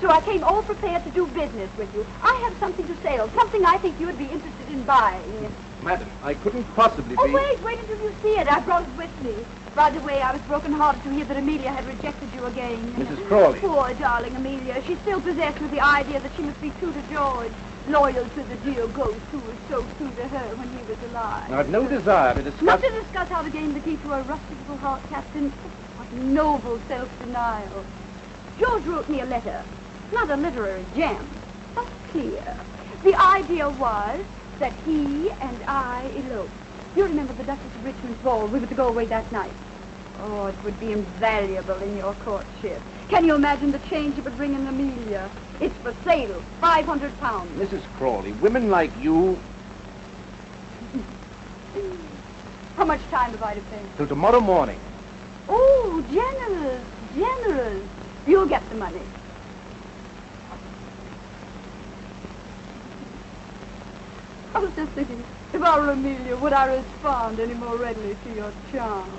So I came all prepared to do business with you. I have something to sell, something I think you would be interested in buying. Madam, I couldn't possibly be... Oh, wait until you see it. I brought it with me. By the way, I was broken-hearted to hear that Amelia had rejected you again. Mrs. Crawley. Poor darling Amelia. She's still possessed with the idea that she must be true to George, loyal to the dear ghost who was so true to her when he was alive. I've no desire to discuss... Not to discuss how to gain the key to her rustic little heart, Captain. What noble self-denial. George wrote me a letter. Not a literary gem, but clear. The idea was that he and I eloped. You remember the Duchess of Richmond's ball? We were to go away that night. Oh, it would be invaluable in your courtship. Can you imagine the change it would bring in Amelia? It's for sale, £500. Mrs. Crawley, women like you... How much time have I to pay? Till tomorrow morning. Oh, generous. You'll get the money. I was just thinking, if I were Amelia, would I respond any more readily to your charm?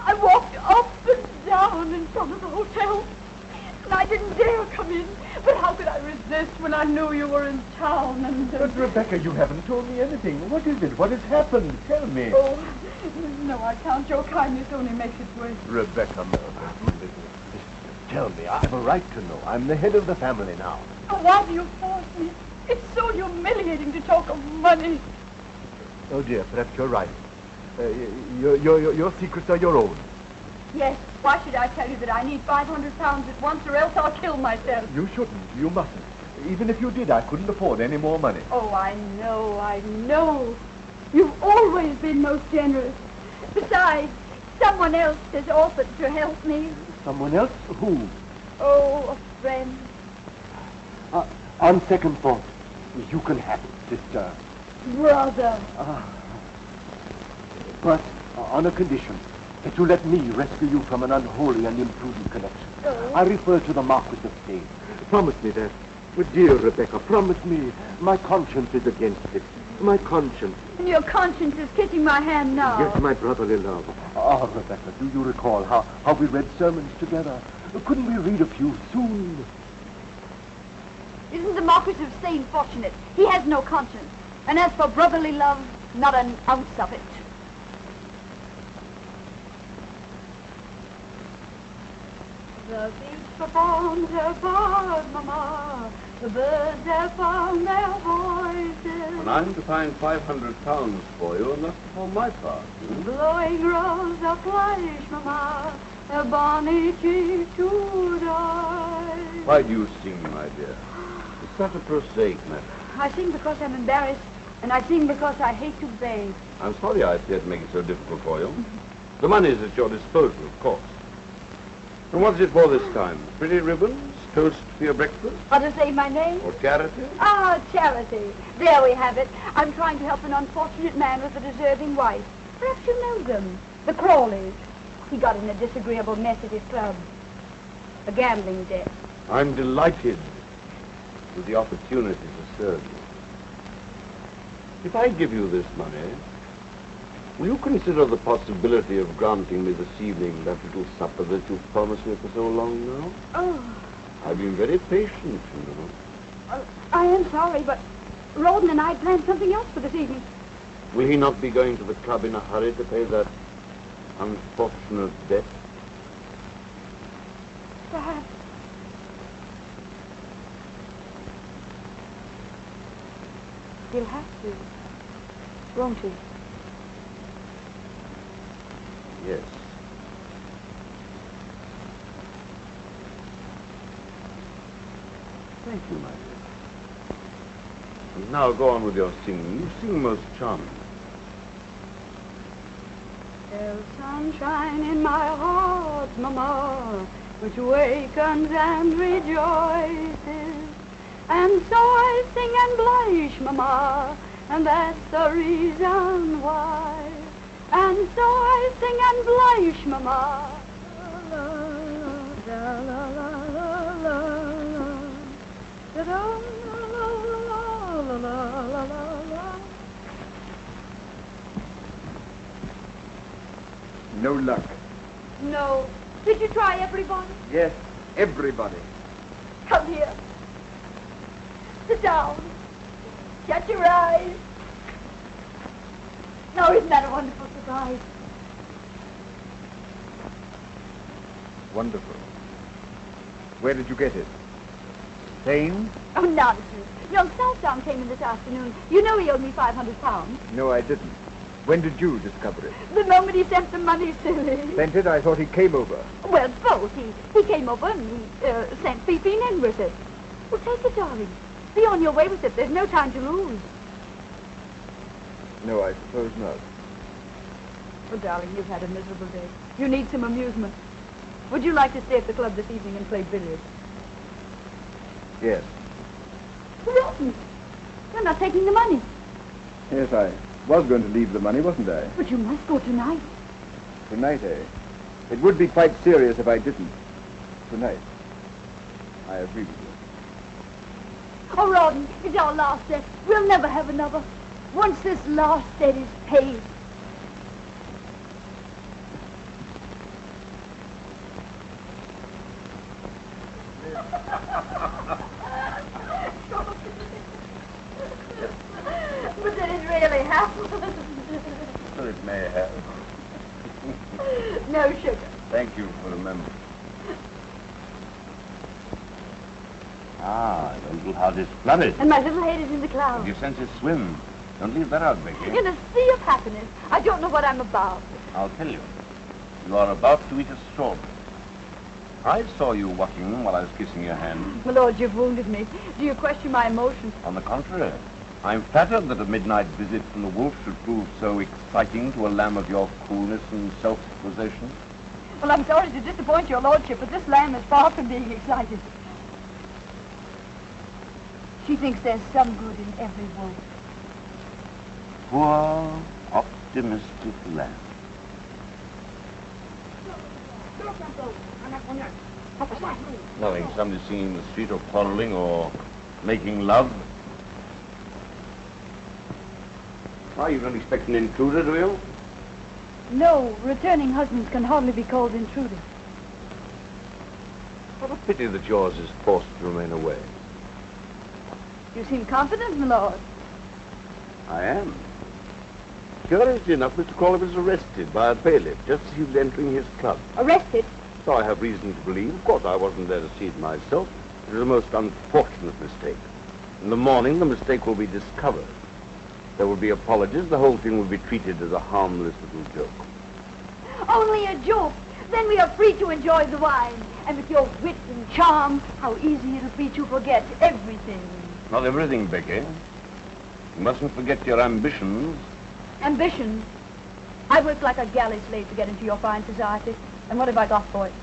I walked up and down in front of the hotel, and I didn't dare come in. But how could I resist when I knew you were in town and... But, Rebecca, you haven't told me anything. What is it? What has happened? Tell me. Oh, no, I can't. Your kindness only makes it worse. Rebecca, no. Tell me. I have a right to know. I'm the head of the family now. Oh, why do you force me? It's so humiliating to talk of money. Oh, dear, perhaps you're right. Your secrets are your own. Yes, why should I tell you that I need £500 at once or else I'll kill myself? You shouldn't. You mustn't. Even if you did, I couldn't afford any more money. Oh, I know. You've always been most generous. Besides, someone else has offered to help me. Someone else? Who? Oh, a friend. On second thought, you can have it, sister. Brother. But on a condition, that you let me rescue you from an unholy and imprudent connection. I refer to the Marquis of Stane. Promise me that. Dear Rebecca, promise me. My conscience is against it. My conscience. And your conscience is kissing my hand now. Yes, my brotherly love. Oh, Rebecca, do you recall how we read sermons together? Couldn't we read a few soon? Isn't the Marquis of Stane fortunate? He has no conscience. And as for brotherly love, not an ounce of it. The beach performs her part, Mama. The birds have found their voices. And I'm to find £500 for you, and that's for my part. Blowing rose of flesh, Mama. A bonny cheek to die. Why do you sing, my dear? It's such a prosaic matter. I sing because I'm embarrassed, and I sing because I hate to beg. I'm sorry I appear to make it so difficult for you. The money is at your disposal, of course. And what's it for this time? Pretty ribbons? Toast for your breakfast? Or to say my name? Or charity? Ah, charity. There we have it. I'm trying to help an unfortunate man with a deserving wife. Perhaps you know them. The Crawleys. He got in a disagreeable mess at his club. A gambling debt. I'm delighted with the opportunity to serve you. If I give you this money, will you consider the possibility of granting me this evening that little supper that you've promised me for so long now? Oh. I've been very patient, you know. I am sorry, but Rouben and I planned something else for this evening. Will he not be going to the club in a hurry to pay that unfortunate debt? Perhaps. He'll have to, won't he? Yes. Thank you, my dear. And now go on with your singing. You sing most charming. There's sunshine in my heart, Mama, which wakens and rejoices. And so I sing and blush, Mama, and that's the reason why. And so I sing and blush, Mama. La, la, la, la, la, la, la. Da-da, la, la, la, la, la, la. No luck. No. Did you try everybody? Yes, everybody. Come here. Sit down. Shut your eyes. Now, isn't that a wonderful surprise? Wonderful. Where did you get it? Stane? Oh, nonsense. Young Southdown came in this afternoon. You know he owed me £500. No, I didn't. When did you discover it? The moment he sent the money, silly. Sent it? I thought he came over. Well, both. He came over and he sent Fifi in with it. Well, take it, darling. Be on your way with it. There's no time to lose. No, I suppose not. Oh, darling, you've had a miserable day. You need some amusement. Would you like to stay at the club this evening and play billiards? Yes. Rotten. You're not taking the money. Yes, I was going to leave the money, wasn't I? But you must go tonight. Tonight, eh? It would be quite serious if I didn't. Tonight. I agree with you. Oh, Rouben, it's our last debt. We'll never have another. Once this last debt is paid. But did it really happen? Well, it may have. No sugar. Thank you for remembering. Ah, your little heart is flooded. And my little head is in the clouds. Your senses swim. Don't leave that out, Becky. In a sea of happiness. I don't know what I'm about. I'll tell you. You are about to eat a strawberry. I saw you walking while I was kissing your hand. My lord, you've wounded me. Do you question my emotions? On the contrary, I'm flattered that a midnight visit from the wolf should prove so exciting to a lamb of your coolness and self-possession. Well, I'm sorry to disappoint your lordship, but this lamb is far from being excited. She thinks there's some good in every wolf. poor, optimistic lad. Nothing. Somebody singing in the street or quarreling or making love. Why, you don't expect an intruder, do you? No, returning husbands can hardly be called intruders. What a pity that yours is forced to remain away. You seem confident, my lord. I am. Curiously enough, Mr. Crawley was arrested by a bailiff just as he was entering his club. Arrested? So I have reason to believe. Of course, I wasn't there to see it myself. It was a most unfortunate mistake. In the morning, the mistake will be discovered. There will be apologies. The whole thing will be treated as a harmless little joke. Only a joke. Then we are free to enjoy the wine. And with your wit and charm, how easy it'll be to forget everything. Not everything, Becky. You mustn't forget your ambitions. Ambition? I worked like a galley slave to get into your fine society. And what have I got for it?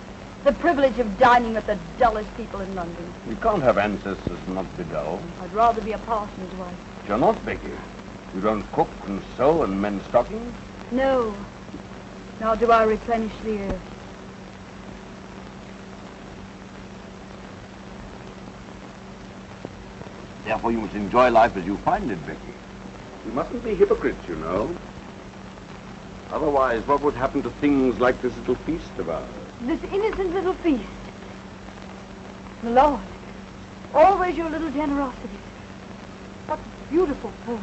The privilege of dining with the dullest people in London. You can't have ancestors and not be dull. I'd rather be a parson's wife. But you're not, Becky. You don't cook and sew and mend stockings? No. Nor do I replenish the earth. Therefore, you must enjoy life as you find it, Becky. You mustn't be hypocrites, you know. Otherwise, what would happen to things like this little feast of ours? This innocent little feast. My lord, always your little generosity. What beautiful pearls.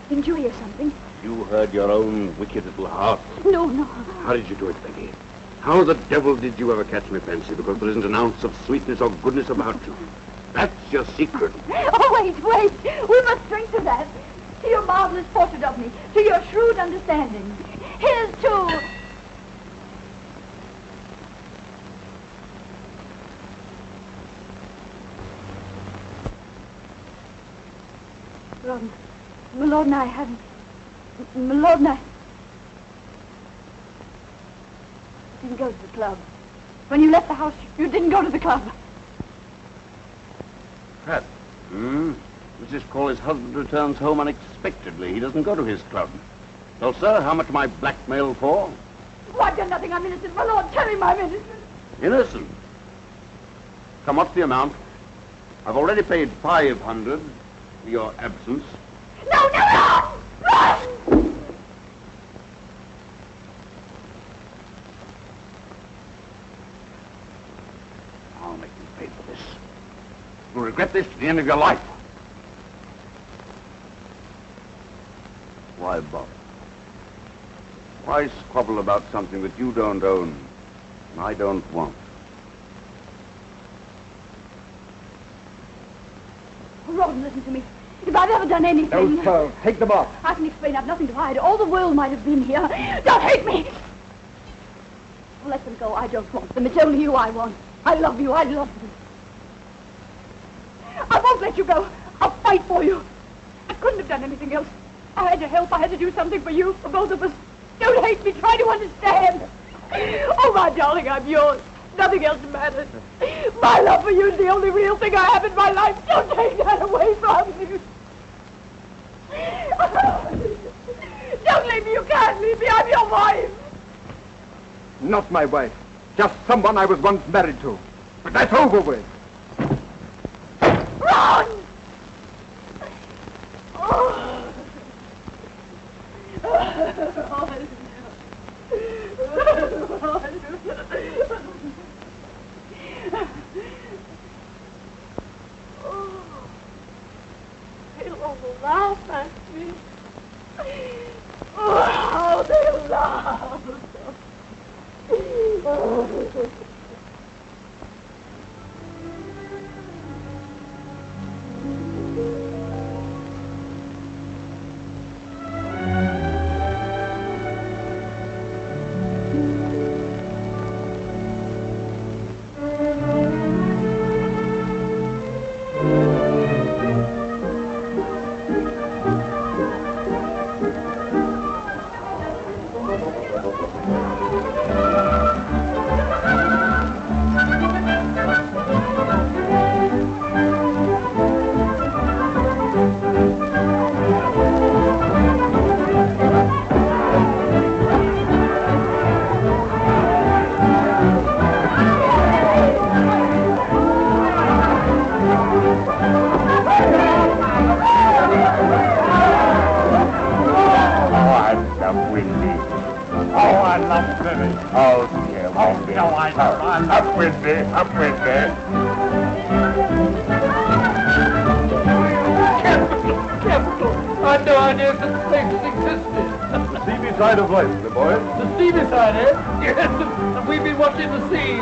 Didn't you hear something? You heard your own wicked little heart. No, no. How did you do it, Becky? How the devil did you ever catch me fancy? Because there isn't an ounce of sweetness or goodness about you. That's your secret. Oh, wait. We must drink to that. To your marvelous portrait of me. To your shrewd understanding. Here's to... My lord and I haven't... My lord and I... didn't go to the club. When you left the house, you didn't go to the club. Pat. Mrs. Crawley's husband returns home unexpectedly. He doesn't go to his club. Well, sir, how much am I blackmailed for? Oh, I've done nothing. I'm innocent. My lord, tell him I'm innocent. Innocent? Come, what's the amount? I've already paid 500 for your absence. No! Run! I'll make you pay for this. You'll regret this to the end of your life. Why bother? Why squabble about something that you don't own and I don't want? Rouben, listen to me. If I've ever done anything... No, sir. Take them off. I can explain. I've nothing to hide. All the world might have been here. Don't hate me! Let them go. I don't want them. It's only you I want. I love you. I love you. I won't let you go. I'll fight for you. I couldn't have done anything else. I had to help. I had to do something for you, for both of us. Don't hate me. Try to understand. Oh, my darling, I'm yours. Nothing else matters. My love for you is the only real thing I have in my life. Don't take that away from me. Don't leave me. You can't leave me. I'm your wife. Not my wife. Just someone I was once married to. But that's over with. Run! Oh. They'll all laugh at me. Oh, how they'll laugh. Up, Windy. Oh, I love swimming. Oh, dear, Windy. Oh, no, I don't. Up, Windy. Up, Windy. Capital! I had no idea such things existed. The seamy side of life, the boy. The seamy side, eh? Yes, and we've been watching the sea.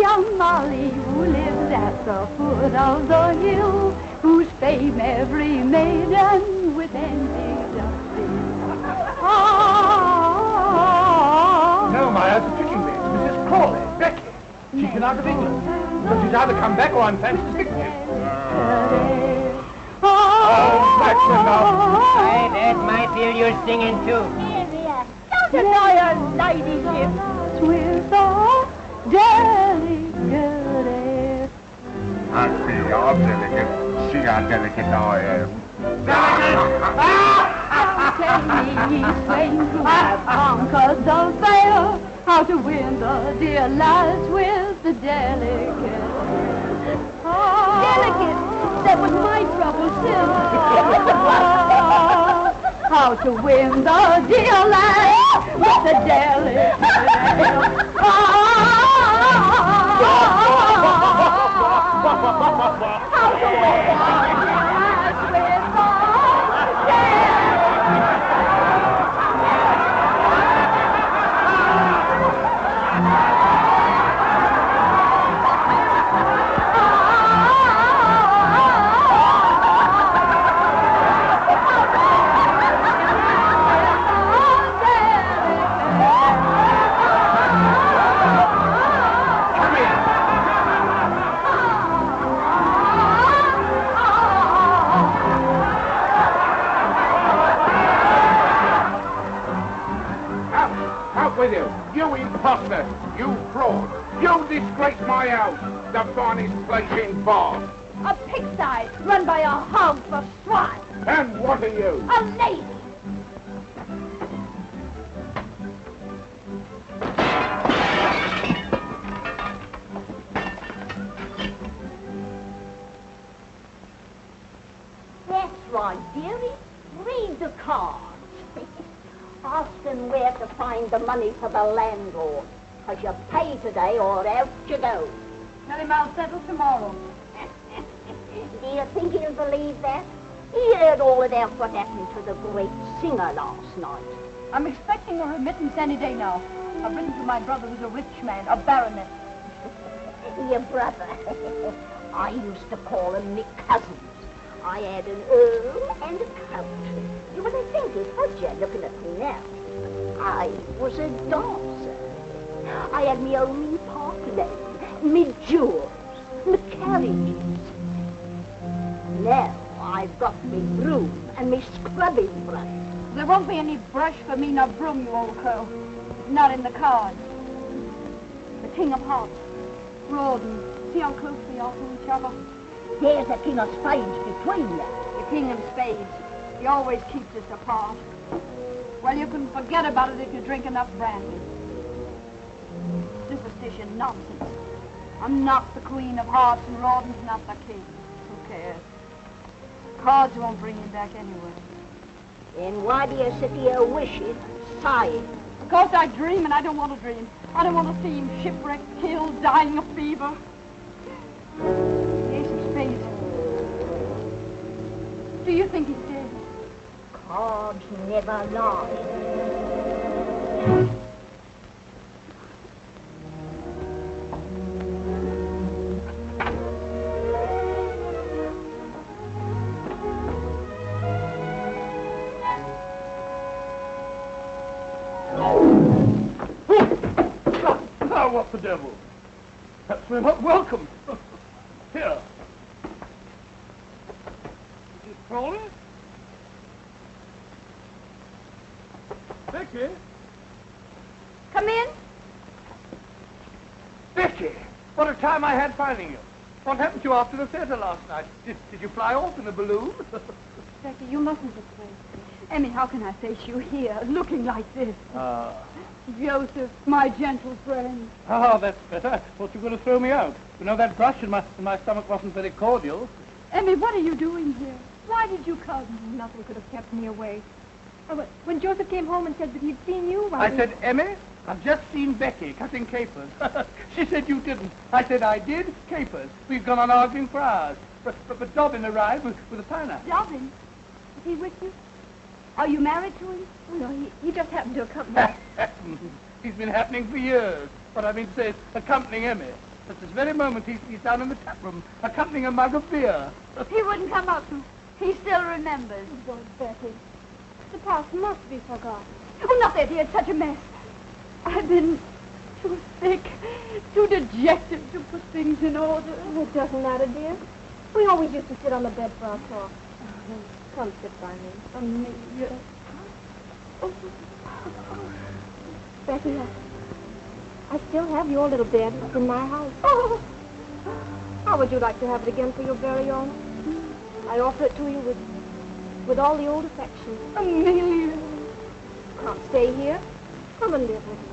Young Molly, who lives at the foot of the hill, whose fame every maiden with envy doth fill. No, my eyes are tricking me. It's Mrs. Crawley, Becky. She's been out of England. But she's either come back or I'm fancying sick. Oh, that's enough. Aye, that might feel you're singing too. Miriam, don't annoy her ladyship with the delicate. I see you're delicate. See how delicate I am. Tell me, swains who have conquered the fair, how to win the dear lads with the delicate. Delicate? That was my trouble, Sil. How to win the dear lads with the delicate. How to win the lads with the delicate. With you. You imposter. You fraud. You disgrace my house. The finest place in Bath. A pigsty run by a hog for swine. And what are you? A lady. That's right, dearie. Read the cards. Ask them where to find the money for the landlord. Because you pay today or out you go. Tell him I'll settle tomorrow. Do you think he'll believe that? He heard all about what happened to the great singer last night. I'm expecting a remittance any day now. I've written to my brother who's a rich man, a baronet. Your brother. I used to call him me cousins. I had an earl and a count. You wouldn't think it, would you, looking at me now? I was a dancer. I had me own park land, me jewels, me carriages. Now I've got me broom and me scrubbing brush. There won't be any brush for me nor broom, you old crow. Not in the cards. The King of Hearts, Rouben. See how close we are to each other? There's a King of Spades between them. The King of Spades. He always keeps us apart. Well, you can forget about it if you drink enough brandy. Superstition nonsense. I'm not the Queen of Hearts and Rouben's not the King. Who cares? Cards won't bring him back anyway. Then why do you sit here wishing, sighing? Because I dream and I don't want to dream. I don't want to see him shipwrecked, killed, dying of fever. Ace of Spades. Do you think he's dead? Cards never lie. Now, what the devil? Perhaps we're not welcome. Here. Mrs. Crawley? Becky? Come in. Becky! What a time I had finding you. What happened to you after the theater last night? Did you fly off in a balloon? Becky, you mustn't disgrace me. I mean, how can I face you here, looking like this? Joseph, my gentle friend. Oh, that's better. Thought you were going to throw me out. You know, that brush in my stomach wasn't very cordial. Emmy, what are you doing here? Why did you come? Nothing could have kept me away. When Joseph came home and said that he'd seen you, I said, Emmy, I've just seen Becky cutting capers. She said you didn't. I said I did. Capers. We've gone on arguing for hours. But Dobbin arrived with a pineapple. Dobbin? Is he with you? Are you married to him? Oh, no, he just happened to accompany us. He's been happening for years. What I mean to say is accompanying Emmy. At this very moment, he's down in the tap room, accompanying a mug of beer. He wouldn't come up. He still remembers. Oh, Betty. The past must be forgotten. Oh, not that he had such a mess. I've been too sick, too dejected to put things in order. Oh, it doesn't matter, dear. We always used to sit on the bed for our talk. Come sit by me. Amelia. Oh. Becky, I still have your little bed. It's in my house. Oh. How would you like to have it again for your very own? I offer it to you with all the old affection. Amelia. Can't stay here. Come and live with me.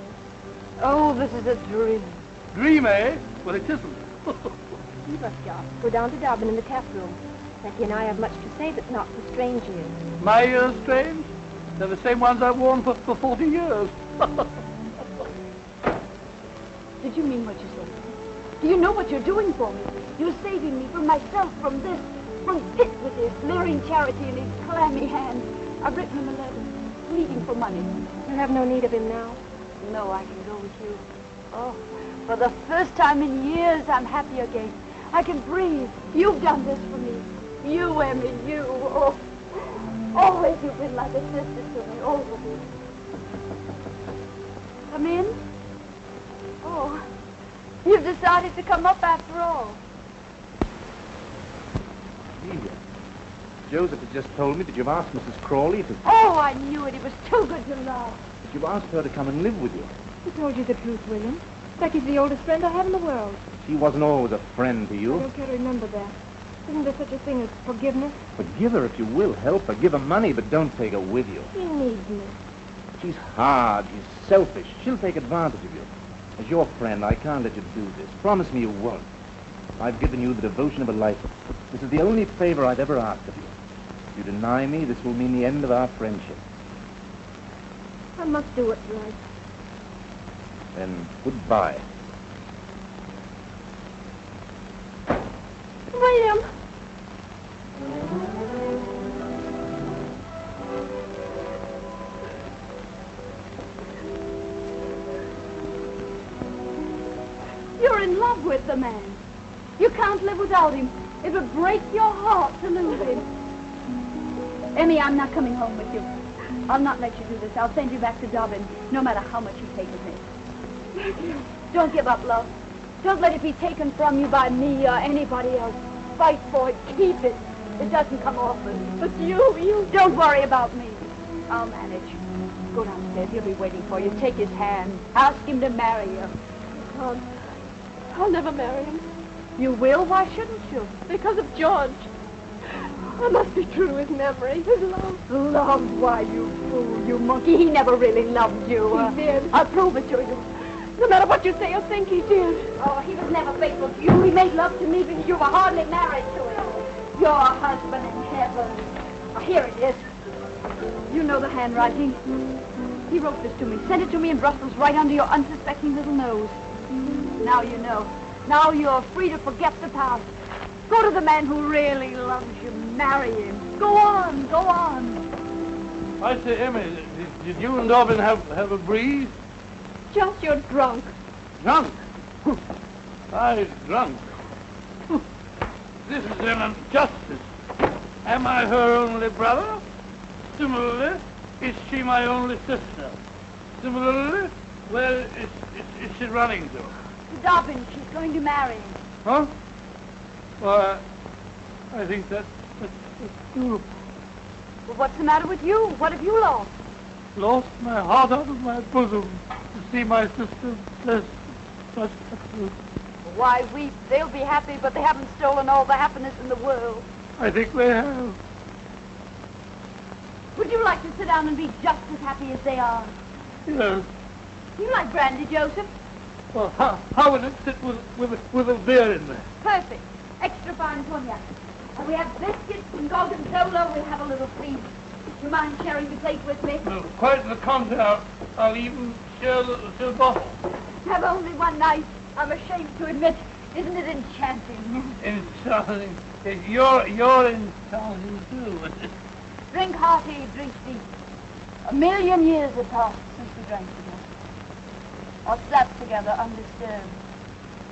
Oh, this is a dream. Dream, eh? Well, it isn't. You must go down to Dublin in the tap room. Becky and I have much to say, but not for strange ears. My ears strange? They're the same ones I've worn for 40 years. Did you mean what you said? Do you know what you're doing for me? You're saving me from myself, from this, from Pitt with his leering charity in his clammy hands. I've written him a letter, pleading for money. You have no need of him now. No, I can go with you. Oh, for the first time in years, I'm happy again. I can breathe. You've done this for me. You, Emmy, you. Oh, always you've been like a sister to me, always. Come in? Oh, you've decided to come up after all. Amelia, Joseph has just told me that you've asked Mrs. Crawley to... Oh, I knew it. It was too good to love. that you've asked her to come and live with you. Who told you the truth, William? Becky's the oldest friend I have in the world. She wasn't always a friend to I you. don't care to remember that. Isn't there such a thing as forgiveness? Forgive her if you will. Help her. Give her money, but don't take her with you. She needs me. She's hard. She's selfish. She'll take advantage of you. As your friend, I can't let you do this. Promise me you won't. I've given you the devotion of a life. This is the only favor I've ever asked of you. If you deny me, this will mean the end of our friendship. I must do what's right. Then goodbye. William! You're in love with the man. You can't live without him. It would break your heart to lose him. Emmy, I'm not coming home with you. I'll not let you do this. I'll send you back to Dublin, no matter how much you take of me. Don't give up, love. Don't let it be taken from you by me or anybody else. Fight for it. Keep it. It doesn't come often. But you don't worry about me. I'll manage. Go downstairs. He'll be waiting for you. Take his hand. Ask him to marry you. I'll never marry him. You will? Why shouldn't you? Because of George. I must be true to his memory, his love. Love? Why, you fool, you monkey. He never really loved you. He did. I'll prove it to you. No matter what you say or think, he did. Oh, he was never faithful to you. He made love to me because you were hardly married to him. Your husband in heaven. Oh, here it is. You know the handwriting. He wrote this to me. Sent it to me in Brussels right under your unsuspecting little nose. Now you know. Now you're free to forget the past. Go to the man who really loves you. Marry him. Go on. Go on. I say, Emmy, did you and Dobbin have a breeze? Just you're drunk. Drunk? I drunk. This is an injustice. Am I her only brother? Similarly, is she my only sister? Similarly, where is she running to? To Dobbin. She's going to marry him. Huh? Well, I think that's beautiful. Well, what's the matter with you? What have you lost? Lost my heart out of my bosom to see my sister blessed with such happiness. Why weep? They'll be happy, but they haven't stolen all the happiness in the world. I think they have. Would you like to sit down and be just as happy as they are? Yes. You like brandy, Joseph? Well, how would it sit with a beer in there? Perfect. Extra fine cognac. And we have biscuits and gorgonzola. We'll have a little feast. Do you mind sharing the plate with me? No, quite the contrary. I'll even share the bottle. Have only one night. I'm ashamed to admit. Isn't it enchanting? Enchanting. You're enchanting too. Drink hearty, drink deep. 1,000,000 years have passed since we drank together. Or slept together undisturbed,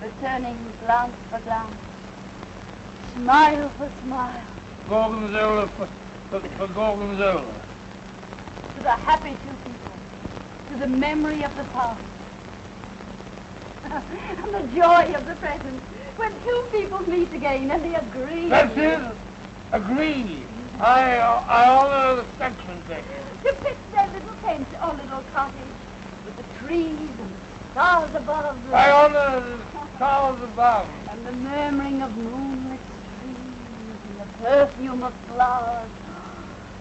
returning glance for glance, smile for smile. Gorgonzola for gorgonzola. To the happy two people, to the memory of the past, and the joy of the present, when two people meet again and they agree. That's it. Agree. I honor the Frenchman thing. To pitch their little tent or little cottage with the trees and the stars above. I honor the stars above. And the murmuring of moonlit streams and the perfume of flowers.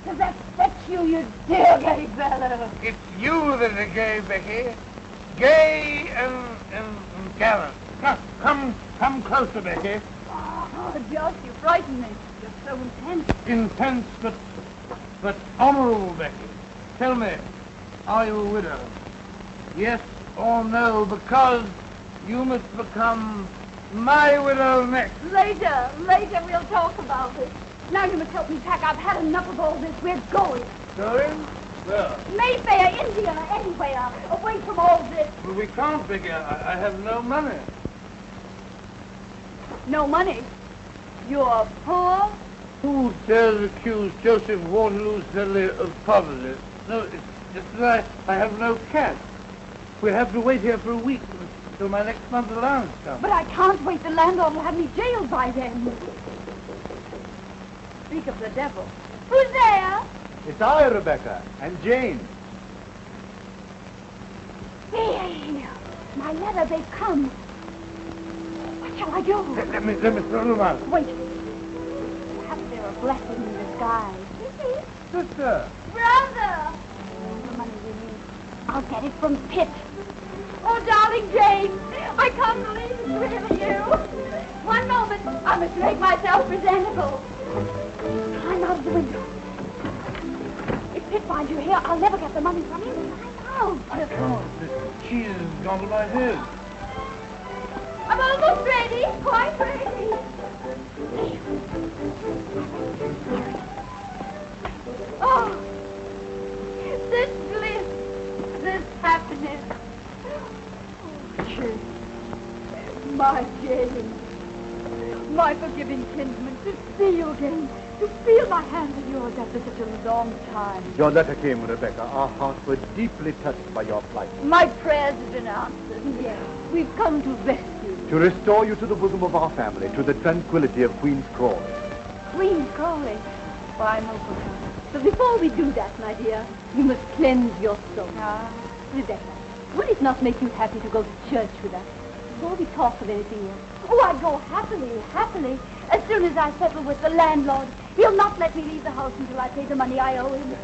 Does that fetch you, you dear gay fellow? It's you that are gay, Becky. Gay and gallant. Come closer, Becky. Oh, Josh, you frighten me. You're so intense. Intense, but honorable, Becky. Tell me, are you a widow? Yes or no, because you must become my widow next. Later we'll talk about it. Now you must help me pack. I've had enough of all this. We're going. Going? Where? Mayfair, India, anywhere. Away from all this. Well, we can't, Becky. I have no money. No money? You're poor? Who dares accuse Joseph Waterloo Sedley of poverty? No, it's just that I have no cash. We have to wait here for a week until my next month's allowance comes. But I can't wait. The landlord will have me jailed by then. Speak of the devil. Who's there? It's I, Rebecca, and Jane. Hey, my letter, they've come. What shall I do? Let me throw them out. Wait. Perhaps they're a blessing in disguise. Sister. Brother! The money we need. I'll get it from Pitt. Oh, darling Jane, I can't believe it's really you. One moment, I must make myself presentable. Climb out of the window. If Pitt finds you here, I'll never get the money from him. Climb out. I can't. This cheese has gone to my head. I'm almost ready, quite ready. Oh, this bliss, this happiness. Oh, Jane, my Jane, my forgiving kinsman, to see you again, to feel my hand in yours after such a long time. Your letter came, Rebecca. Our hearts were deeply touched by your plight. My prayers have been answered. Yes, we've come to rescue you. To restore you to the bosom of our family, to the tranquility of Queen's Crawley. Queen's Crawley? Why, no, Papa. But before we do that, my dear, you must cleanse your soul. Ah, Rebecca, would it not make you happy to go to church with us? Before we talk of anything else. Oh, I'd go happily. As soon as I settle with the landlord, he'll not let me leave the house until I pay the money I owe him.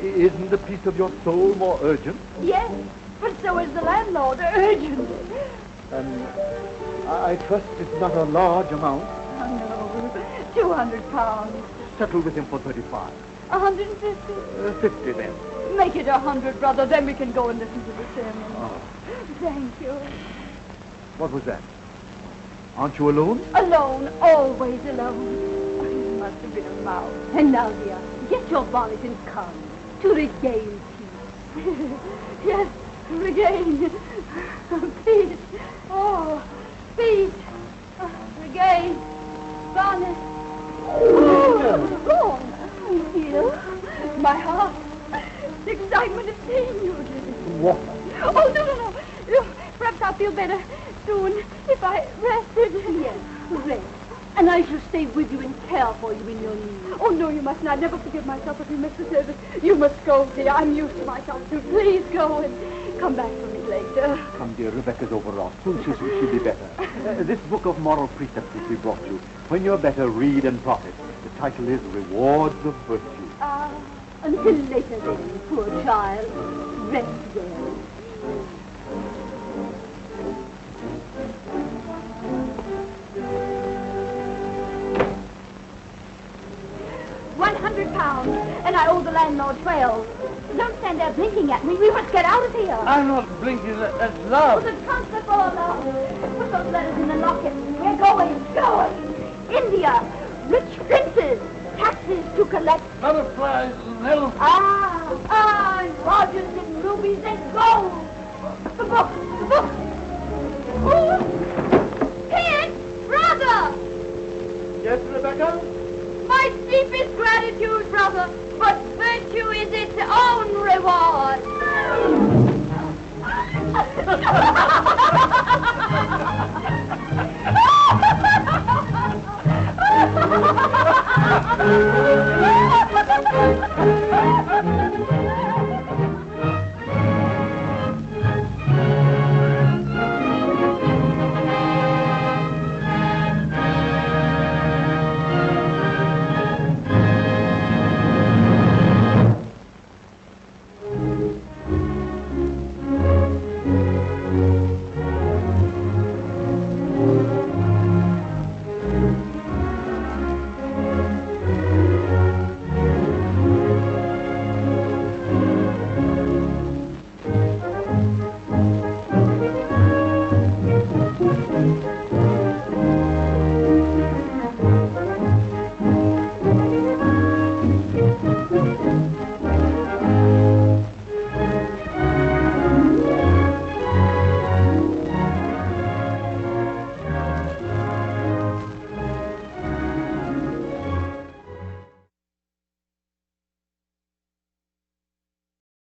Isn't the peace of your soul more urgent? Yes, but so is the landlord. Urgent. And I trust it's not a large amount. Oh, no. £200. Settle with him for 35. 150? 50 then. Make it 100, brother. Then we can go and listen to the sermon. Oh. Thank you. What was that? Aren't you alone? Alone, always alone. It must have been a mouse. And now, dear, get your bonnet and come to regain peace. Yes, regain peace. Oh, peace. Regain bonnet. Oh, I feel my heart. The excitement of seeing you again. What? Oh, no. Perhaps I'll feel better soon if I rested. Yes, rest. And I shall stay with you and care for you in your need. Oh, no, you mustn't. I'd never forgive myself if you missed the service. You must go, dear. I'm used to myself, too. Please go and come back for me later. Come, dear. Rebecca's overwrought. Soon she'll be better. This book of moral precepts which we brought you. When you're better, read and profit. The title is Rewards of Virtue. Until later then, poor child. Rest well. And I owe the landlord 12. Don't stand there blinking at me. We must get out of here. I'm not blinking. That's love. The trunks are full of love. Put those letters in the locket. We're going. India. Rich princes. Taxes to collect. Butterflies and elephants. Rogers and rubies and gold. The book. Oh.